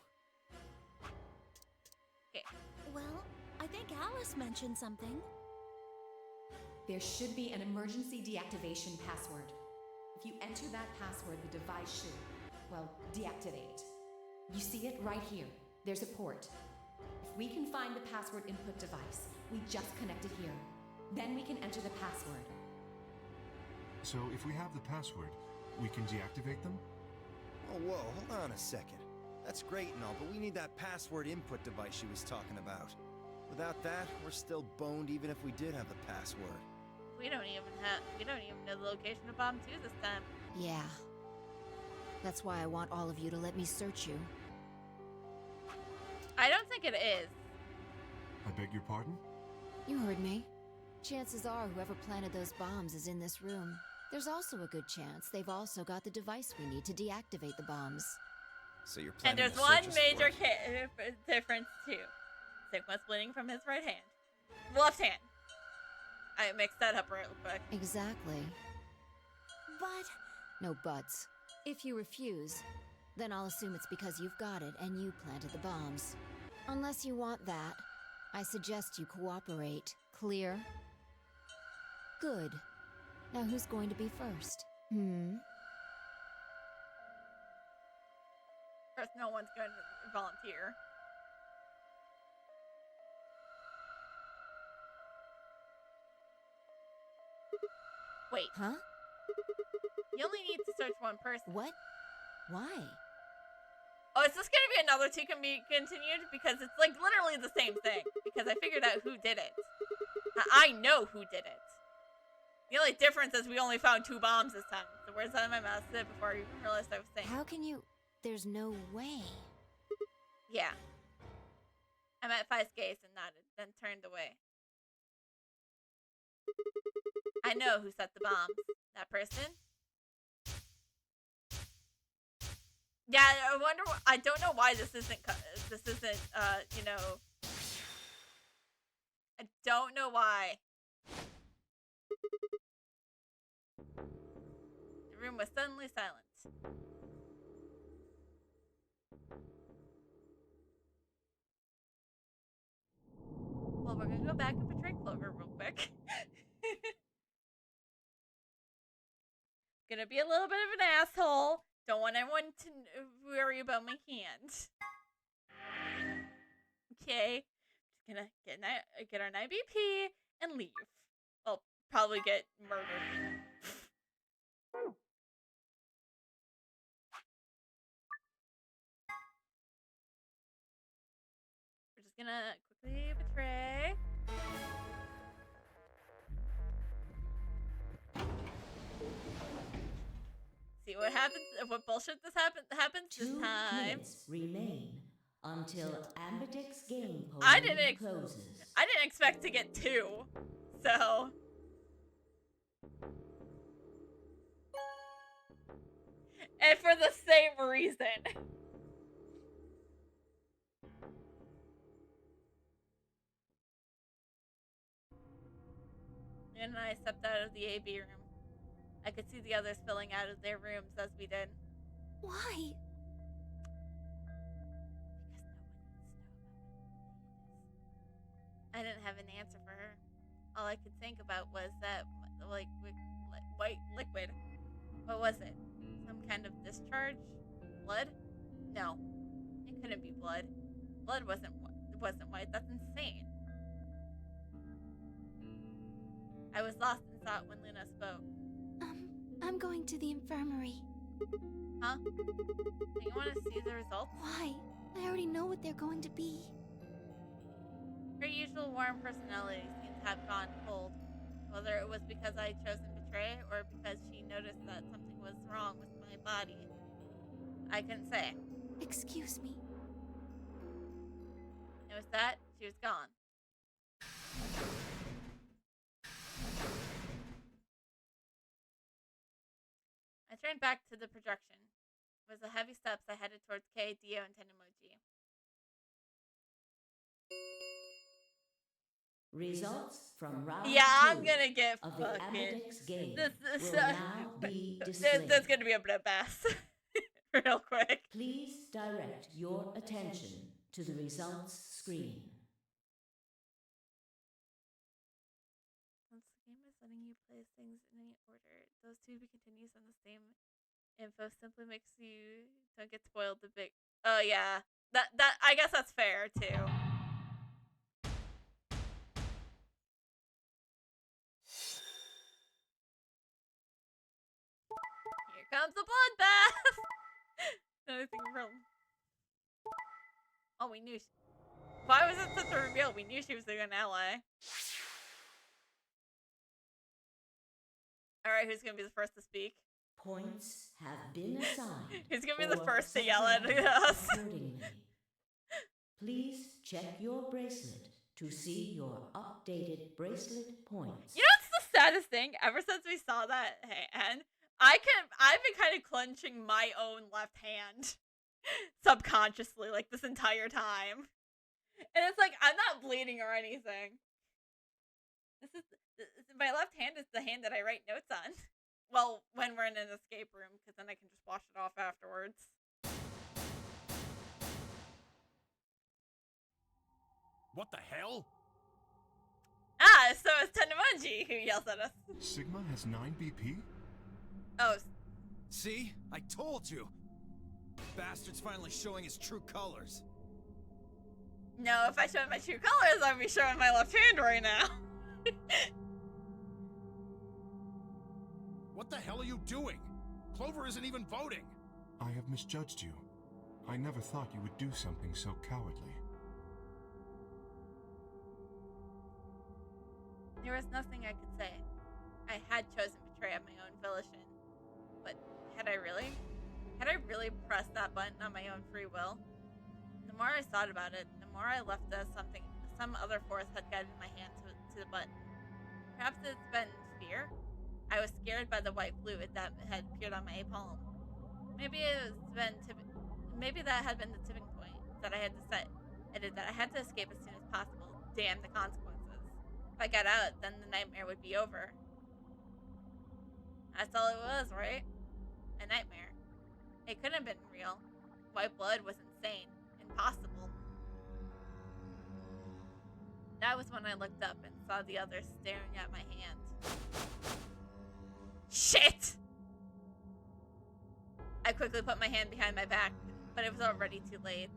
Okay. Well, I think Alice mentioned something. There should be an emergency deactivation password. If you enter that password, the device should, well, deactivate. You see it right here. There's a port. If we can find the password input device, we just connect it here. Then we can enter the password. So if we have the password, we can deactivate them? Oh, whoa, hold on a second. That's great and all, but we need that password input device she was talking about. Without that, we're still boned even if we did have the password. We don't even know the location of Bomb 2 this time. Yeah. That's why I want all of you to let me search you. I don't think it is. I beg your pardon? You heard me. Chances are whoever planted those bombs is in this room. There's also a good chance they've also got the device we need to deactivate the bombs. So you're And planning there's to one search us major for it? difference too. Sigma's bleeding from his right hand. Left hand. I mixed that up real quick. Exactly. But No buts. If you refuse, then I'll assume it's because you've got it and you planted the bombs. Unless you want that, I suggest you cooperate. Clear? Good. Now who's going to be first? First, no one's going to volunteer. Wait, Huh? you only need to search one person. What? Why? Oh, is this gonna be another to be continued? Because it's like literally the same thing. Because I figured out who did it. I know who did it. The only difference is we only found 2 bombs this time. The words out of my mouth said before I even realized I was saying. How can you... There's no way. Yeah. I met Feist gaze and nodded, then turned away. I know who set the bombs. That person? Yeah, I wonder. I don't know why this isn't. You know. I don't know why. The room was suddenly silent. Well, we're gonna go back and betray Clover real quick. Gonna be a little bit of an asshole. Don't want anyone to worry about my hand. Okay. Just gonna get our 9 BP and leave. I'll probably get murdered. We're just gonna quickly betray. See what happens. What bullshit happens this Two time. minutes remain until Ambidex game I polling didn't closes. I didn't expect to get 2, so. And for the same reason. And I stepped out of the AB room. I could see the others spilling out of their rooms as we did. Why? I didn't have an answer for her. All I could think about was that, like, white liquid. What was it? Some kind of discharge? Blood? No, it couldn't be blood. Blood wasn't white. That's insane. I was lost in thought when Luna spoke. I'm going to the infirmary. Huh? Do you want to see the results? Why? I already know what they're going to be. Her usual warm personality seemed to have gone cold. Whether it was because I had chosen betray or because she noticed that something was wrong with my body, I couldn't say. Excuse me. It was that she was gone. I turned back to the projection. With the heavy steps, I headed towards Kay, Dio, and Tenemoji. Results from round Yeah, I'm 2 gonna get of the fucking. Ambidex game This will now be displayed. There's gonna be a bloodbath. Real quick. Please direct your attention to the results screen. Once the game is letting you place things in any order, those to be continues on the same info simply makes you don't get spoiled the big. Oh yeah, that I guess that's fair too. Here comes the bloodbath. Anything from? Oh, we knew. Why was it such a reveal? We knew she was an ally. All right, who's gonna be the first to speak? Points have been assigned. Who's gonna be the or first to yell at subtracted us? accordingly. Please check your bracelet to see your updated bracelet points. You know what's the saddest thing? Ever since we saw that hand, I've been kind of clenching my own left hand subconsciously, like this entire time. And it's like I'm not bleeding or anything. My left hand is the hand that I write notes on. Well, when we're in an escape room, because then I can just wash it off afterwards. What the hell? Ah, so it's Tenemaji who yells at us. Sigma has 9 BP? Oh. See? I told you! Bastard's finally showing his true colors. No, if I showed my true colors, I'd be showing my left hand right now. What the hell are you doing? Clover isn't even voting. I have misjudged you. I never thought you would do something so cowardly. There was nothing I could say. I had chosen betray of my own volition. But had I really? Had I really pressed that button on my own free will? The more I thought about it, the more I left as some other force had guided my hand to the button. Perhaps it's been fear? I was scared by the white fluid that had appeared on my palm. Maybe that had been the tipping point that I had to escape as soon as possible. Damn the consequences. If I got out, then the nightmare would be over. That's all it was, right? A nightmare. It couldn't have been real. White blood was insane. Impossible. That was when I looked up and saw the others staring at my hand. Shit! I quickly put my hand behind my back, but it was already too late.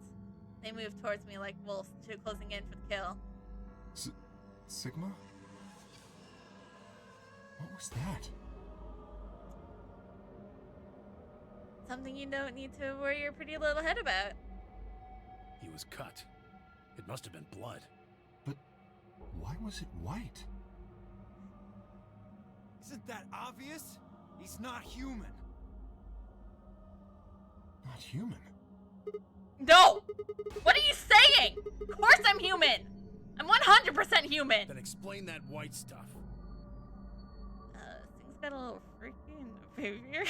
They moved towards me like wolves, closing in for the kill. Sigma? What was that? Something you don't need to worry your pretty little head about. He was cut. It must have been blood. But why was it white? Isn't that obvious? He's not human. Not human? No! What are you saying? Of course I'm human! I'm 100% human! Then explain that white stuff. Things got a little freaky in the behavior.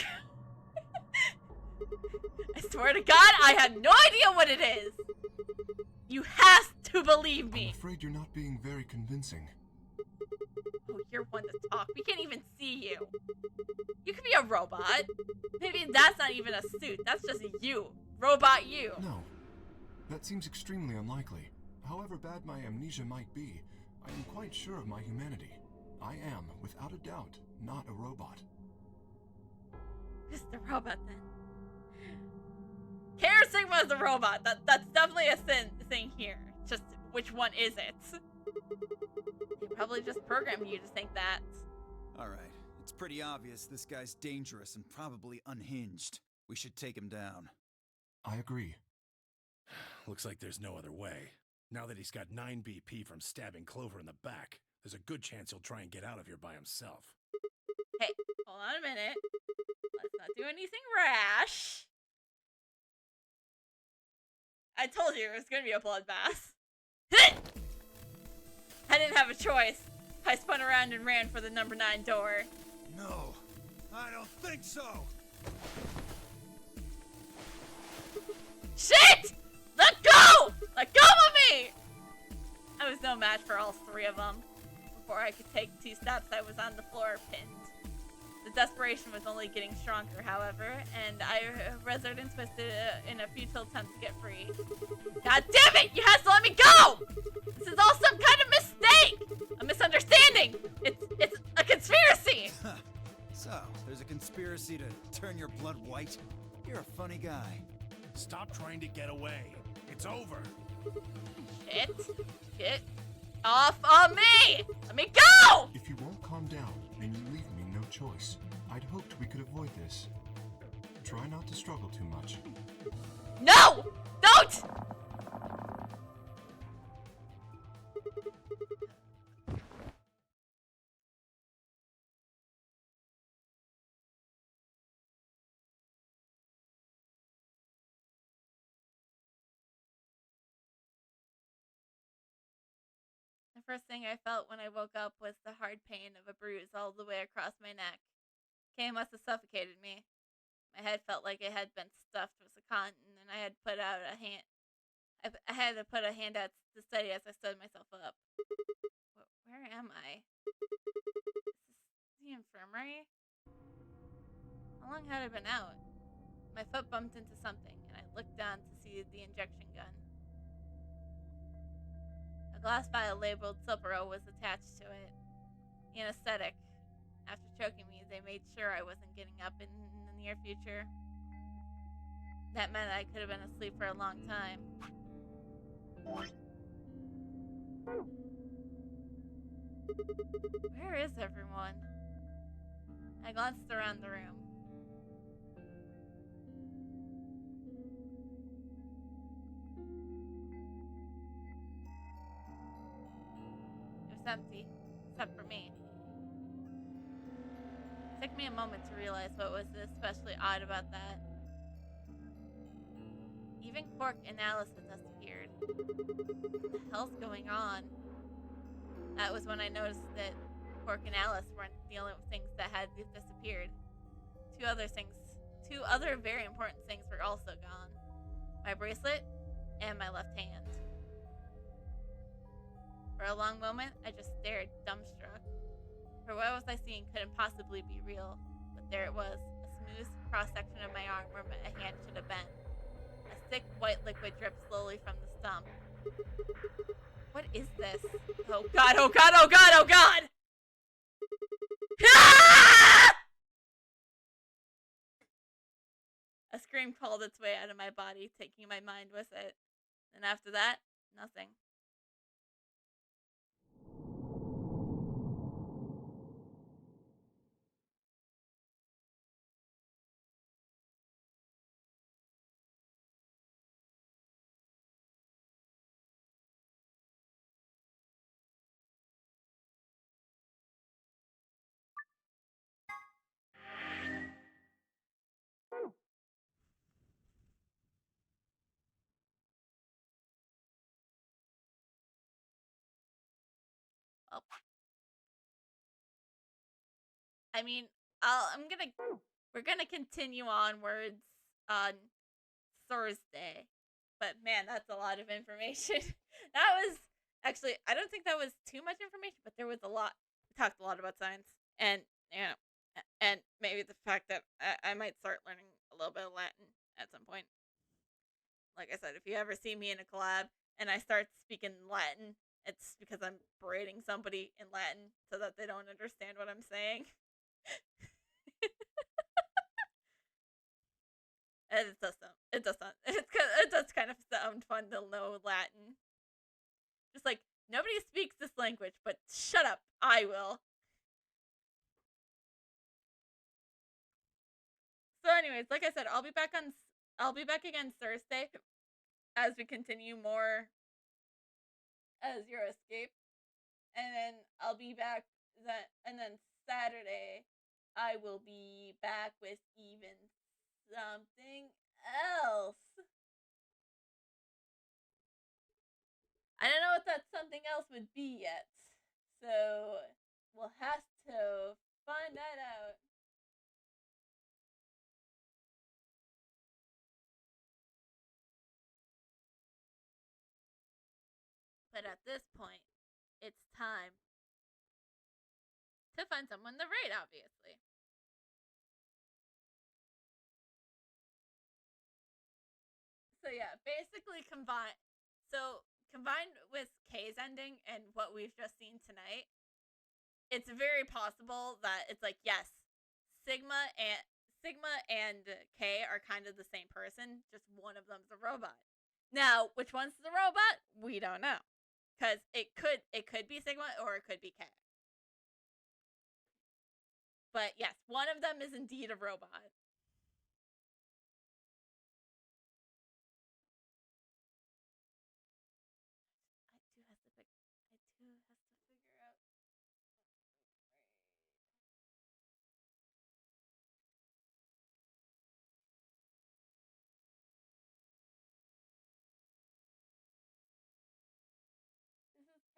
I swear to God, I have no idea what it is! You have to believe me! I'm afraid you're not being very convincing. Oh, you're one to talk. We can't even see you. You could be a robot. Maybe that's not even a suit. That's just you. Robot you. No. That seems extremely unlikely. However bad my amnesia might be, I am quite sure of my humanity. I am, without a doubt, not a robot. Who's the robot then? Kara Sigma is the robot. That's definitely a thing here. Just which one is it? They probably just programmed you to think that. Alright, it's pretty obvious this guy's dangerous and probably unhinged. We should take him down. I agree. Looks like there's no other way. Now that he's got 9 BP from stabbing Clover in the back, there's a good chance he'll try and get out of here by himself. Hey, hold on a minute. Let's not do anything rash. I told you it was gonna be a bloodbath. I didn't have a choice. I spun around and ran for the number 9 door. No, I don't think so! Shit! Let go! Let go of me! I was no match for all 3 of them. Before I could take 2 steps, I was on the floor, pinned. The desperation was only getting stronger, however, and I resorted and twisted in a futile attempt to get free. God damn it! You have to let me go! This is all some kind of mistake! A misunderstanding! It's a conspiracy! So, there's a conspiracy to turn your blood white? You're a funny guy. Stop trying to get away. It's over. Shit. Get off of me! Let me go! If you won't calm down, then you leave me no choice. I'd hoped we could avoid this. Try not to struggle too much. No! Don't! The first thing I felt when I woke up was the hard pain of a bruise all the way across my neck. Kay must have suffocated me. My head felt like it had been stuffed with a cotton, and I had put out a hand. I had to put a hand out to steady as I stood myself up. Where am I? Is this the infirmary? How long had I been out? My foot bumped into something, and I looked down to see the injection gun. A glass vial labeled Silpero was attached to it. The anesthetic. After choking me, they made sure I wasn't getting up in the near future. That meant I could have been asleep for a long time. Where is everyone? I glanced around the room. It was empty, except for me. It took me a moment to realize what was especially odd about that. Even Quark and Alice had disappeared. What the hell's going on? That was when I noticed that Quark and Alice weren't the only things that had disappeared. Two other very important things were also gone. My bracelet and my left hand. For a long moment, I just stared, dumbstruck. For what was I seeing couldn't possibly be real, but there it was, a smooth cross-section of my arm where a hand should have been. A thick white liquid drips slowly from the stump. What is this? Oh god, oh god, oh god, oh god! Ah! A scream called its way out of my body, taking my mind with it. And after that, nothing. Oh. I mean, we're gonna continue onwards on Thursday. But man, that's a lot of information. That was actually, I don't think that was too much information, but there was a lot. We talked a lot about science, and and maybe the fact that I might start learning a little bit of Latin at some point. Like I said, if you ever see me in a collab and I start speaking Latin, it's because I'm berating somebody in Latin so that they don't understand what I'm saying. And it does kind of sound fun to know Latin. Just like, nobody speaks this language, but shut up, I will. So anyways, like I said, I'll be back again Thursday as we continue more as your escape. And then I'll be back and then Saturday I will be back with even something else. I don't know what that something else would be yet. So we'll have to find that out. But at this point, it's time to find someone to raid, obviously. So yeah, basically combined with K's ending and what we've just seen tonight, it's very possible that it's like, yes, Sigma and K are kind of the same person, just one of them's a robot. Now, which one's the robot? We don't know. Because it could be Sigma or it could be K. But yes, one of them is indeed a robot.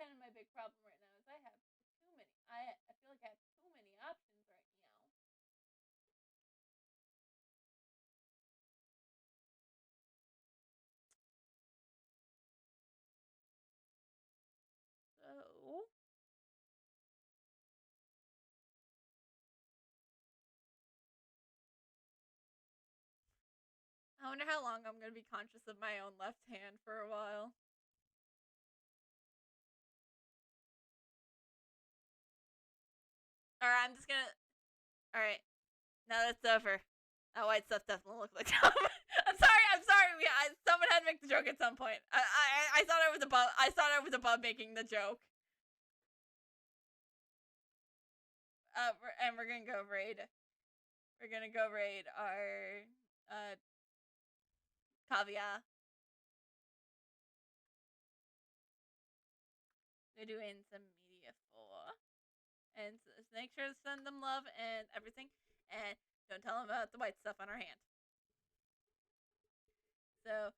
Kind of my big problem right now is I have too many. I feel like I have too many options right now. So I wonder how long I'm gonna be conscious of my own left hand for a while. Alright, I'm just gonna. Alright, now that's over. That white stuff doesn't look like I'm sorry. Someone had to make the joke at some point. I thought I was above making the joke. And we're gonna go raid. We're gonna go raid our Kavya. We're doing some media for. And make sure to send them love and everything. And don't tell them about the white stuff on our hand. So,